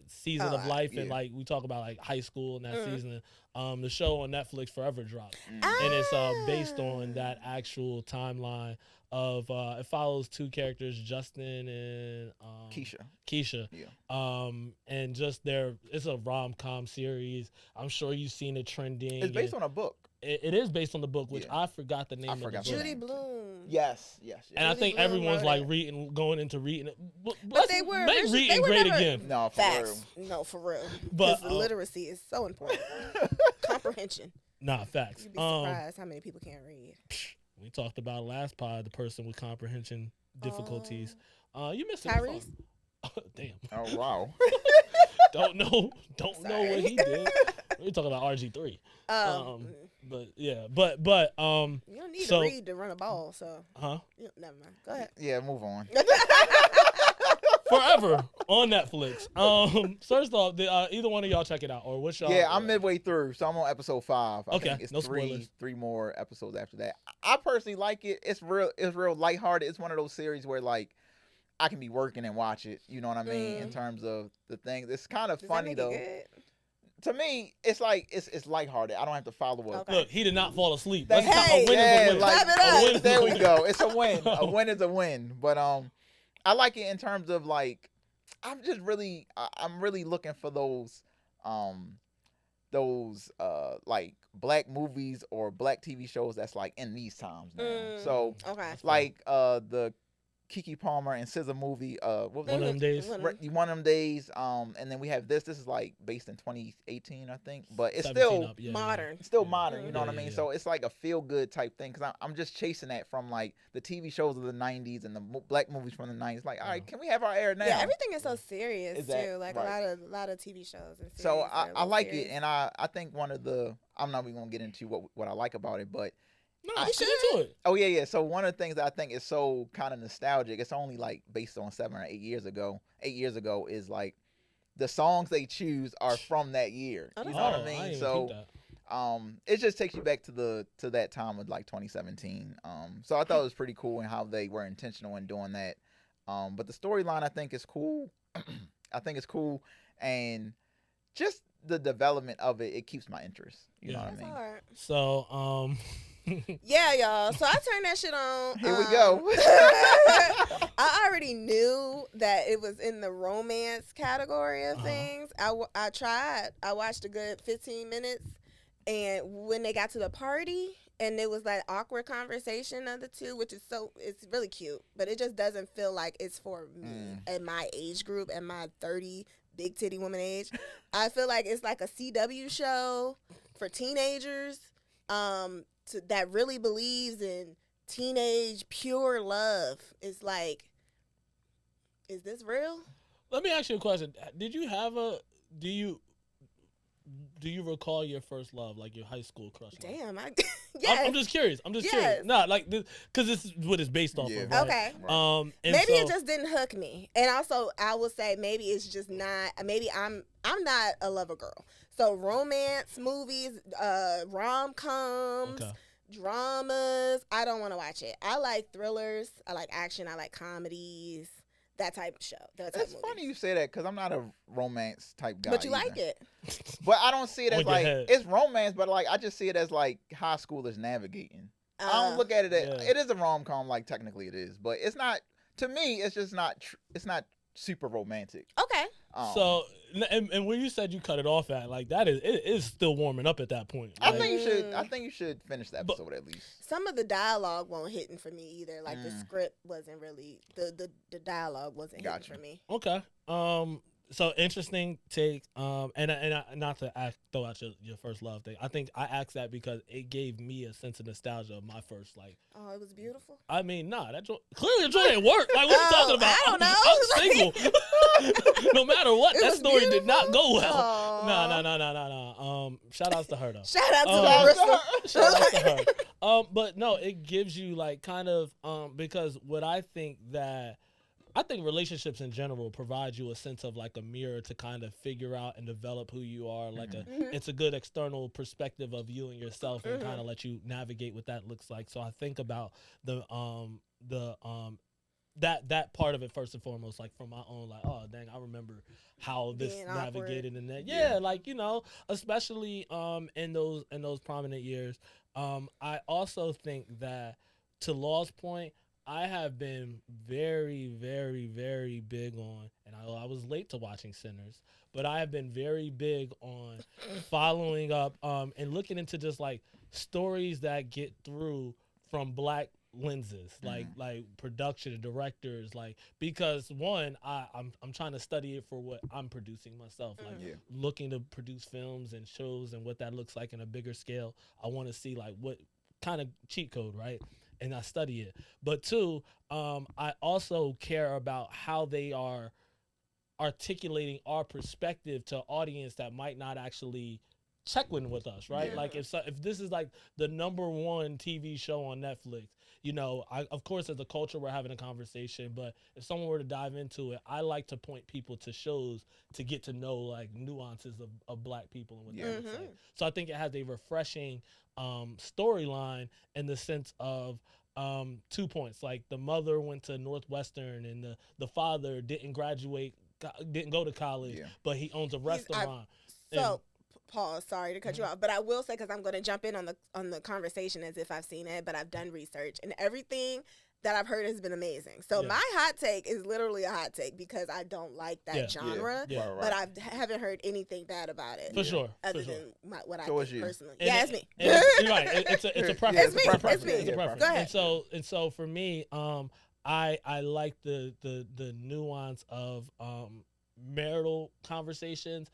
A: season of life, and
C: yeah.
A: like we talk about like high school and that season. The show on Netflix Forever dropped,
C: Mm.
A: and it's based on that actual timeline of it follows two characters, Justin and Keisha.
C: Yeah.
A: And just it's a rom-com series. I'm sure you've seen it trending.
C: It's based on a book.
A: It is based on the book, which I forgot the name of the book.
B: Judy Bloom.
C: Yes.
A: And I think everyone's like going into reading it.
B: But they were
A: make reading great again.
C: No, for
B: Facts.
C: real.
B: No, for real.
A: But
B: Because the literacy is so important. Comprehension.
A: Nah, facts.
B: You'd be surprised how many people can't read.
A: We talked about last pod, the person with comprehension difficulties. You missed it.
B: Tyrese?
A: Damn.
C: Oh wow.
A: Don't know what he did. We're talking about RG3. But yeah, but
B: you don't need to read to run a ball, so never mind. Go ahead.
C: Yeah, move on.
A: Forever on Netflix. First off, did either one of y'all check it out, or what's y'all?
C: Yeah, I'm midway through, so I'm on episode 5. I
A: Okay,
C: think it's
A: no spoilers.
C: three more episodes after that. I personally like it. It's real lighthearted. It's one of those series where like I can be working and watch it. You know what I mean? In terms of the things, it's kind of funny though. To me, it's like it's lighthearted. I don't have to follow up.
A: Okay. Look, he did not fall asleep.
C: A win is a win.
B: Like,
C: there we go. It's a win. A win is a win. But I like it in terms of like I'm really looking for those like black movies or black TV shows that's like in these times now. So like the Keke Palmer and SZA movie. What was
A: One of them days.
C: One of them days. And then we have this. This is like based in 2018, I think. But it's still
B: modern.
C: It's still modern. You know what I mean? So it's like a feel good type thing. Because I'm just chasing that from like the TV shows of the 90s and the black movies from the 90s. Like, all right, can we have our air now?
B: Yeah, everything is so serious too. Like a lot of TV shows and series.
C: So I like it, and I think one of the I'm not even gonna get into what I like about it, but.
A: No, get into it.
C: Oh yeah. So one of the things that I think is so kind of nostalgic, it's only like based on 7 or 8 years ago. 8 years ago is like the songs they choose are from that year. You know what I mean? So it just takes you back to that time of like 2017. So I thought it was pretty cool and how they were intentional in doing that. But the storyline I think is cool. I think it's cool, and just the development of it keeps my interest. You know what I mean?
B: Hard.
A: So
B: yeah, y'all. So I turned that shit on.
C: Here we go.
B: I already knew that it was in the romance category of things. I tried. I watched a good 15 minutes, and when they got to the party, and it was that awkward conversation of the two, which is it's really cute, but it just doesn't feel like it's for me at my age group, at my 30 big titty woman age. I feel like it's like a CW show for teenagers. That really believes in teenage pure love. It's like, is this real?
A: Let me ask you a question. Do you recall your first love, like your high school crush?
B: Damn,
A: yes. I'm just curious. Curious. Nah, like because this is what it's based off of. Right?
B: Okay.
A: Right.
B: Maybe it just didn't hook me, and also I will say maybe it's just not. Maybe I'm not a lover girl. So romance movies, rom-coms, dramas, I don't want to watch it. I like thrillers. I like action. I like comedies. That type of show.
C: It's funny you say that because I'm not a romance type guy.
B: But you like it.
C: But I don't see it as like it's romance, but like I just see it as like high schoolers navigating. I don't look at it as it is a rom-com, like technically it is, but it's not. To me, it's just not. It's not super romantic.
B: Okay.
A: So, and when you said you cut it off at, like, that is still warming up at that point.
C: Like, I think you should finish the episode at least.
B: Some of the dialogue won't hit for me either. Like the script wasn't really the dialogue wasn't hitting for me.
A: Okay. So interesting take. And I, not to throw out your first love thing. I think I asked that because it gave me a sense of nostalgia of my first like.
B: Oh, it was beautiful.
A: I mean, that clearly the joint didn't work. Like, what are you talking about?
B: I don't know.
A: I'm single. No matter what, that story
B: beautiful.
A: did not go well.
B: Aww.
A: No. Shout outs to her though.
B: Shout out to
A: Shout out to her. But no, it gives you like kind of because what I think relationships in general provide you a sense of like a mirror to kind of figure out and develop who you are. Like it's a good external perspective of you and yourself and kind of let you navigate what that looks like. So I think about that part of it first and foremost, like from my own, like, oh dang, I remember how this navigated in that. Yeah, like, you know, especially in those prominent years. I also think that, to Law's point, I have been very, very, very big on, and I was late to watching Sinners, but I have been very big on following up and looking into just like stories that get through from Black lenses, like production and directors, like, because one, I'm trying to study it for what I'm producing myself, like looking to produce films and shows and what that looks like in a bigger scale. I want to see like what kind of cheat code, right? And I study it. But two, I also care about how they are articulating our perspective to audience that might not actually check in with us, right? Yeah. Like if this is like the #1 TV show on Netflix, you know, of course as a culture we're having a conversation, but if someone were to dive into it, I like to point people to shows to get to know like nuances of Black people and what that looks like. So I think it has a refreshing storyline in the sense of 2 points. Like the mother went to Northwestern and the father didn't go to college, but he owns a restaurant.
B: Pause, sorry to cut you off, but I will say, because I'm going to jump in on the conversation as if I've seen it, but I've done research, and everything that I've heard has been amazing. So my hot take is literally a hot take because I don't like that genre, but I haven't heard anything bad about it.
A: For sure.
B: Other than what I think personally. It's me.
A: You're right. It's a preference.
B: It's me.
A: It's a preference.
B: Go ahead.
A: And so for me, I like the nuance of marital conversations.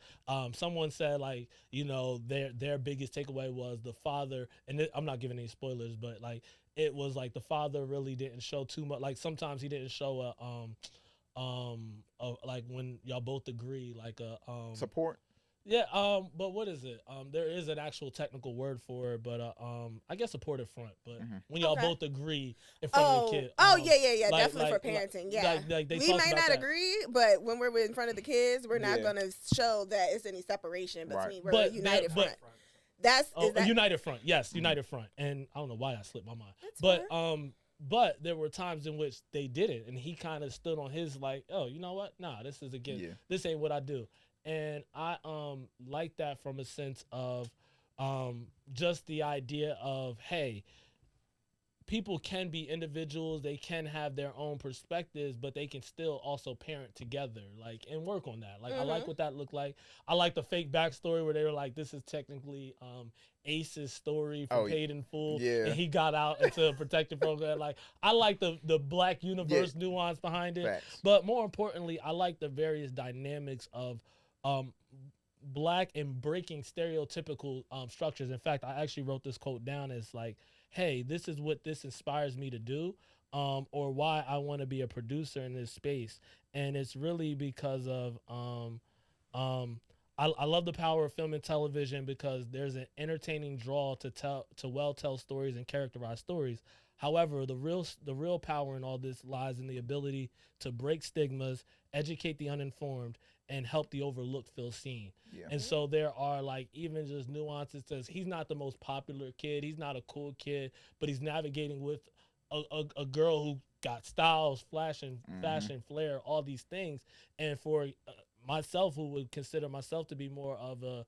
A: Someone said, like, you know, their biggest takeaway was the father, and I'm not giving any spoilers, but like it was like the father really didn't show too much. Like sometimes he didn't show like when y'all both agree, like a
C: support.
A: Yeah, but what is it? There is an actual technical word for it, but I guess supportive front. But when y'all both agree in front of the kid.
B: Yeah, like, definitely for parenting. Like
A: we
B: might not agree, but when we're in front of the kids, we're not going to show that it's any separation between. We're a united front. That's
A: a united front. Yes, united front. And I don't know why that slipped my mind. But there were times in which they didn't, and he kind of stood on his like, oh, you know what? Nah, this is this ain't what I do. And I like that from a sense of just the idea of, hey, people can be individuals, they can have their own perspectives, but they can still also parent together, like, and work on that. Like, I like what that looked like. I like the fake backstory where they were like, this is technically Ace's story from Paid in Full, and he got out into a protective program. Like, I like the Black universe nuance behind it. Facts. But more importantly, I like the various dynamics of Black and breaking stereotypical structures. In fact, I actually wrote this quote down as like, hey, this is what this inspires me to do, or why I want to be a producer in this space. And it's really because of I love the power of film and television because there's an entertaining draw to tell stories and characterize stories. However, the real power in all this lies in the ability to break stigmas, educate the uninformed, and help the overlooked feel seen. Yeah. And so there are like even just nuances to he's not the most popular kid, he's not a cool kid, but he's navigating with a girl who got styles, fashion, flair, all these things. And for myself, who would consider myself to be more of a,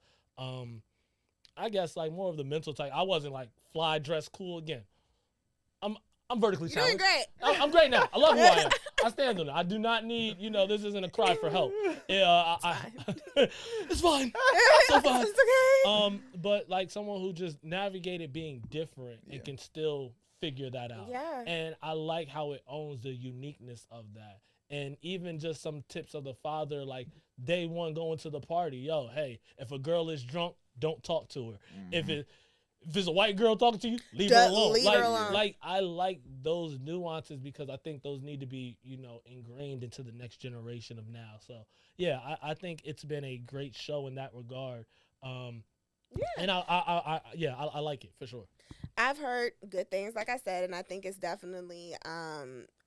A: I guess like more of the mental type. I wasn't like fly, dress, cool again. I'm vertically challenged.
B: You're doing great.
A: I'm great now. I love who I am. I stand on it. I do not need, this isn't a cry for help. It's fine. So fine.
B: It's okay.
A: But like someone who just navigated being different and can still figure that out.
B: Yeah.
A: And I like how it owns the uniqueness of that. And even just some tips of the father, like day one going to the party. Yo, hey, if a girl is drunk, don't talk to her. If it's a white girl talking to you, leave her alone.
B: Leave her alone.
A: Like I like those nuances because I think those need to be, ingrained into the next generation of now. So yeah, I think it's been a great show in that regard. And I like it for sure.
B: I've heard good things, like I said, and I think it's definitely.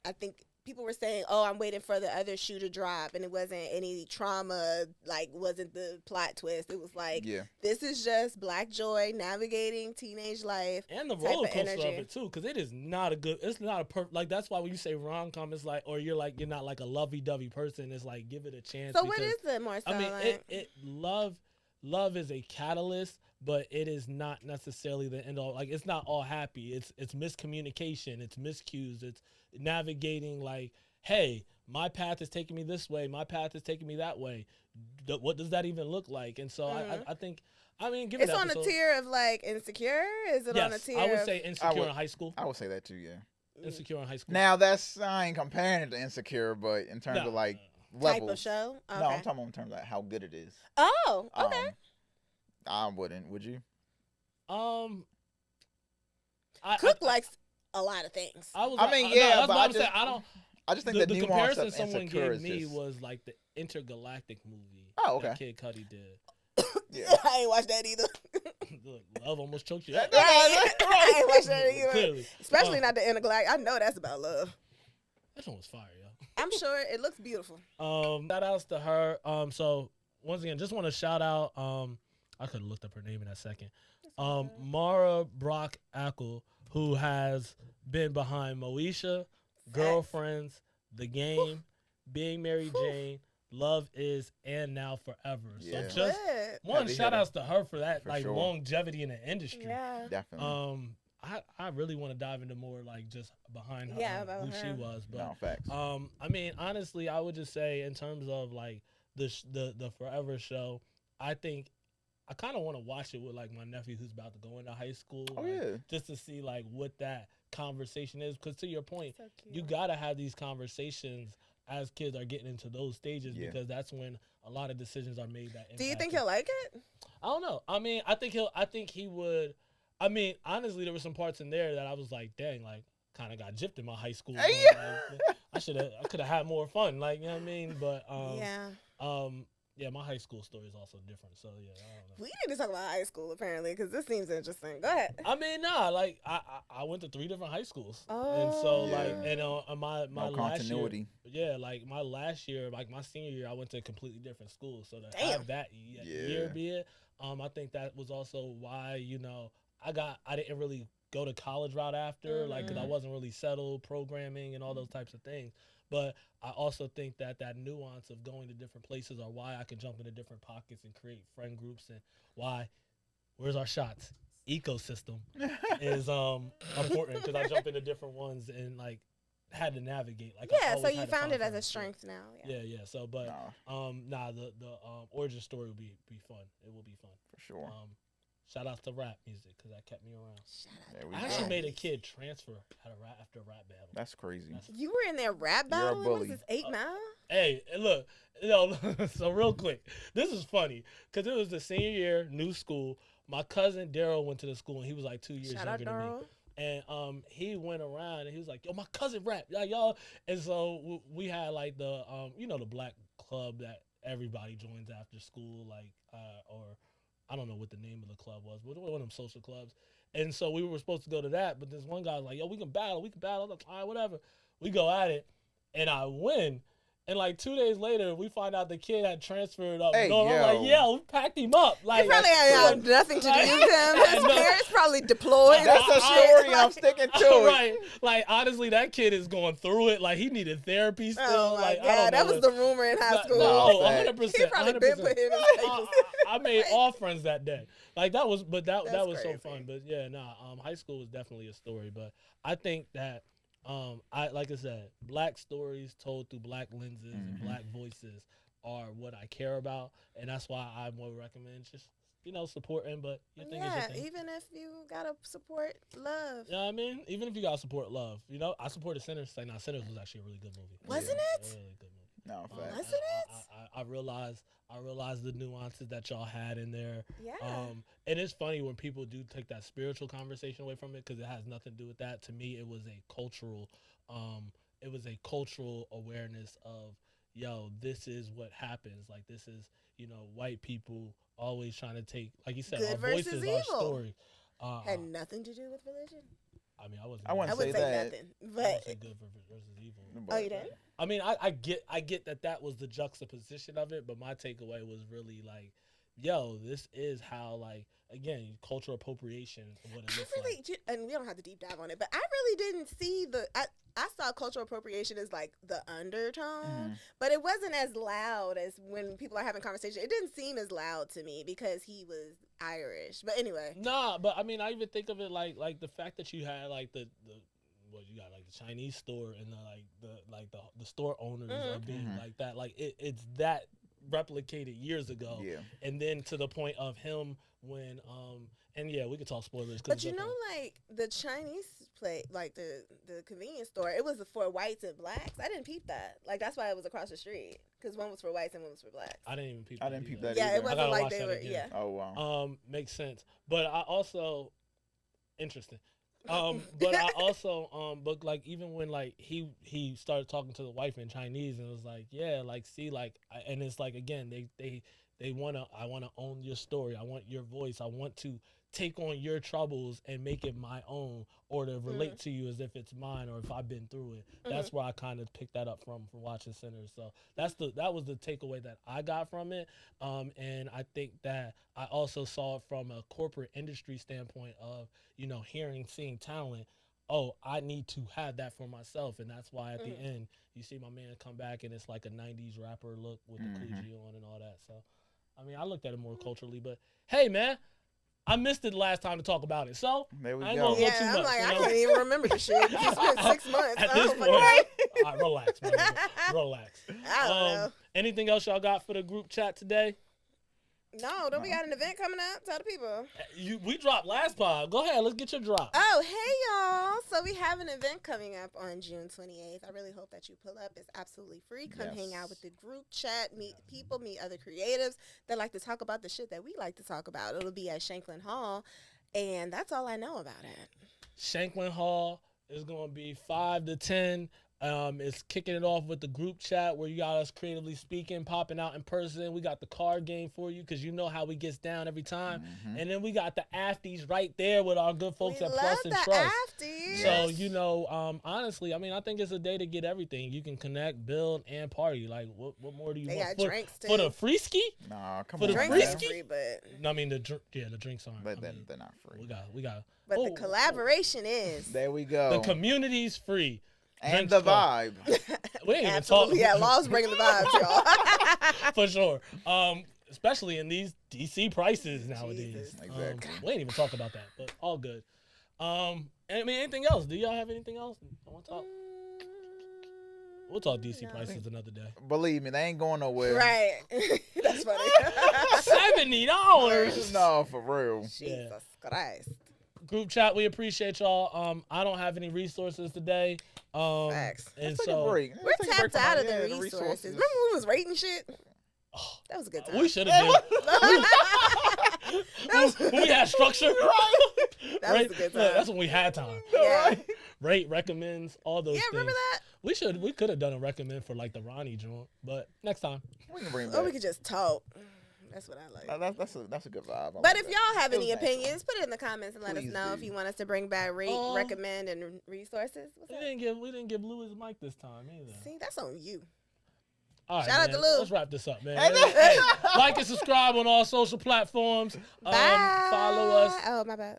B: I think people were saying, "Oh, I'm waiting for the other shoe to drop," and it wasn't any trauma. Like, wasn't the plot twist? It was like, this is just Black joy navigating teenage life
A: and the roller coaster of it too, because it is not a good. It's not a perfect. Like that's why when you say rom-com, it's like, or you're not like a lovey-dovey person. It's like give it a chance.
B: So what is it more? So
A: I mean, love is a catalyst. But it is not necessarily the end all. Like it's not all happy. It's miscommunication. It's miscues. It's navigating. Like, hey, my path is taking me this way. My path is taking me that way. What does that even look like? And so I think. I mean, give it.
B: It's on a tier of like Insecure. Is it on a tier?
A: I would say Insecure in high school.
C: I would say that too. Yeah.
A: Insecure in high school.
C: Now I ain't comparing it to Insecure, but in terms of like levels.
B: Type of show. Okay.
C: No, I'm talking in terms of like how good it is.
B: Oh, okay.
C: I wouldn't. Would you?
B: Cook likes a lot of things.
C: I just think
A: the comparison someone gave me
C: just...
A: was like the Intergalactic movie.
C: Oh, okay.
A: That Kid Cudi did.
B: Yeah. I ain't watched that either.
A: Look, love almost choked you out.
B: I ain't watched that either.
A: Clearly.
B: Especially not the Intergalactic. I know that's about love.
A: That one was fire, yo.
B: I'm sure it looks beautiful.
A: Shout outs to her. So once again, just want to shout out. I could have looked up her name in a second. Mara Brock Ackle, who has been behind Moesha, Girlfriends, The Game, Being Mary Jane, Love Is, and Now Forever.
C: Yeah.
A: So just one shout outs to her for that longevity in the industry.
B: Yeah,
C: definitely.
A: I really want to dive into more like just behind her, who she was. But
C: no, facts.
A: I mean, honestly, I would just say in terms of like the Forever show, I think I kind of want to watch it with like my nephew who's about to go into high school. Just to see like what that conversation is. Because to your point, you gotta have these conversations as kids are getting into those stages because that's when a lot of decisions are made.
B: Do you think he'll like it?
A: I don't know. I mean, I think he would. I mean, honestly, there were some parts in there that I was like, dang, like kind of got gypped in my high school. I could have had more fun. Like, you know what I mean? But yeah, my high school story is also different. So yeah, I don't know.
B: We need to talk about high school apparently because this seems interesting. Go ahead.
A: I mean, like I went to 3 different high schools, and so my last
C: continuity.
A: year, like my last year, like my senior year, I went to a completely different school. So to have that year be it, I think that was also why I didn't really go to college route after, like because I wasn't really settled programming and all those types of things. But I also think that nuance of going to different places or why I can jump into different pockets and create friend groups and where's our shots? Ecosystem is important because I jump into different ones and like had to navigate. Like
B: so you found it as a strength now.
A: Yeah. So, but the origin story will be fun. It will be fun
C: for sure.
A: Shout out to rap music because that kept me around.
B: I
A: actually made a kid transfer after a rap battle.
C: That's crazy.
B: You were in there rap battle? What was this, 8 Mile?
A: Hey, look, so real quick, this is funny because it was the senior year, new school. My cousin Daryl went to the school and he was like 2 years younger than me. And he went around and he was like, yo, my cousin rap, y'all. And so we had like the the black club that everybody joins after school, like or I don't know what the name of the club was, but one of them social clubs. And so we were supposed to go to that, but this one guy was like, yo, we can battle. I was like, all right, whatever. We go at it, and I win. And like 2 days later, we find out the kid had transferred up. I'm like, yeah, we packed him up. Like,
B: he probably had nothing to do with him. His parents probably deployed.
C: That's a story I'm sticking to.
A: Right. Like, honestly, that kid is going through it. Like, he needed therapy still.
B: Oh, my God. That was the rumor in high school.
A: No, 100%.
B: He probably been put him in his papers.
A: I made all friends that day. Like, that was
B: crazy.
A: so fun. But, yeah, high school was definitely a story. But I think that like I said, black stories told through black lenses and black voices are what I care about, and that's why I would recommend just supporting. But you think it's your thing.
B: Even if you gotta support love.
A: You know what I mean? Even if you gotta support love, I supported Sinners. Sinners was actually a really good movie.
B: Wasn't it?
A: A really good movie.
C: No,
B: wasn't it?
A: I realized the nuances that y'all had in there.
B: Yeah.
A: And it's funny when people do take that spiritual conversation away from it because it has nothing to do with that. To me, it was a cultural awareness of, this is what happens. Like, this is, white people always trying to take, like you said,
B: Good
A: our
B: versus
A: voices,
B: evil.
A: our story.
B: Had nothing to do with religion.
A: I mean, I wouldn't
C: say that.
B: Nothing,
A: I
B: but
A: wouldn't say good versus evil.
B: Oh, you didn't?
A: I mean, I get that was the juxtaposition of it, but my takeaway was really like, this is how, like, again, cultural appropriation. What it looks like.
B: And we don't have to deep dive on it, but I really didn't see I saw cultural appropriation as like the undertone, but it wasn't as loud as when people are having conversation. It didn't seem as loud to me because he was Irish. But anyway.
A: Nah, but I mean, I even think of it like the fact that you had like you got like the Chinese store and the store owners are being like that. Like it's that replicated years ago.
C: Yeah.
A: And then to the point of him when and yeah, we could talk spoilers.
B: But like the Chinese place, like the convenience store, it was for whites and blacks. I didn't peep that. Like that's why it was across the street because one was for whites and one was for blacks.
A: I didn't even peep.
C: I didn't peep that.
B: Yeah,
C: either.
B: it wasn't like they were. Yeah.
C: Oh wow.
A: Makes sense. But I also interesting. But I also but like even when like he started talking to the wife in Chinese and it was like see and it's like again they I want to own your story. I want your voice. I want to take on your troubles and make it my own or to relate to you as if it's mine or if I've been through it. That's where I kind of picked that up from watching Sinners. So that was the takeaway that I got from it. And I think that I also saw it from a corporate industry standpoint of, seeing talent. Oh, I need to have that for myself. And that's why at the end, you see my man come back and it's like a 90s rapper look with the Coogee on and all that. So, I mean, I looked at it more culturally, but hey, man, I missed it last time to talk about it. So,
C: there we
A: I ain't
C: go.
A: gonna go too
B: I'm
A: much.
B: like, I can't even remember the shit. You spent 6 months.
A: At this point, all right, relax, man. Relax.
B: I don't know.
A: Anything else y'all got for the group chat today?
B: No, don't we got an event coming up? Tell the people.
A: We dropped last pod. Go ahead, let's get your drop.
B: Oh, hey, y'all. So we have an event coming up on June 28th. I really hope that you pull up. It's absolutely free. Come hang out with the group chat, meet people, meet other creatives that like to talk about the shit that we like to talk about. It'll be at Shanklin Hall, and that's all I know about it.
A: Shanklin Hall is going to be 5 to 10. It's kicking it off with the group chat where you got us creatively speaking, popping out in person. We got the card game for you because you know how we gets down every time. And then we got the afties right there with our good folks at Plus and Trust.
B: Afties.
A: So, honestly, I mean, I think it's a day to get everything. You can connect, build, and party. Like, what more do you want?
B: They got drinks, too.
A: For the free ski?
C: Nah, come
A: for
C: on.
A: The
B: drinks
A: free
B: free, but...
A: No, I mean, the drinks aren't.
C: But they're not free.
A: We got.
B: But the collaboration is.
C: There we go.
A: The community's free.
C: And the vibe.
A: We ain't even talking.
B: Yeah, Law's bringing the vibes, y'all.
A: For sure. Especially in these DC prices nowadays.
B: Jesus.
C: Exactly.
A: We ain't even talk about that, but all good. I mean, anything else? Do y'all have anything else I want to talk? We'll talk DC prices another day.
C: Believe me, they ain't going nowhere.
B: Right. That's funny.
A: $70.
C: No, for real.
B: Jesus Christ.
A: Group chat, we appreciate y'all. I don't have any resources today.
B: Facts.
A: And
C: Let's take
A: so
C: a break.
B: We're tapped out of the resources. Remember when we was rating shit?
A: Oh,
B: that was a good time.
A: We should have been. We had structure.
B: That was a good time.
A: That's when we had time.
B: Yeah.
A: Rate, recommends, all those things.
B: Yeah, remember that?
A: We could have done a recommend for like the Ronnie joint, but next time.
C: We can bring it
B: or
C: back.
B: we could just talk. That's what I like.
C: That's a good vibe.
B: But if y'all have any opinions, put it in the comments and let us
C: Please
B: know
C: do.
B: if you want us to bring back recommend, and resources. What's up?
A: We didn't give Lou his mic this time either.
B: See, that's on you.
A: All right,
B: Shout out
A: man,
B: to Lou.
A: Let's wrap this up, man. Hey, like and subscribe on all social platforms.
B: Bye.
A: Follow us.
B: Oh, my bad.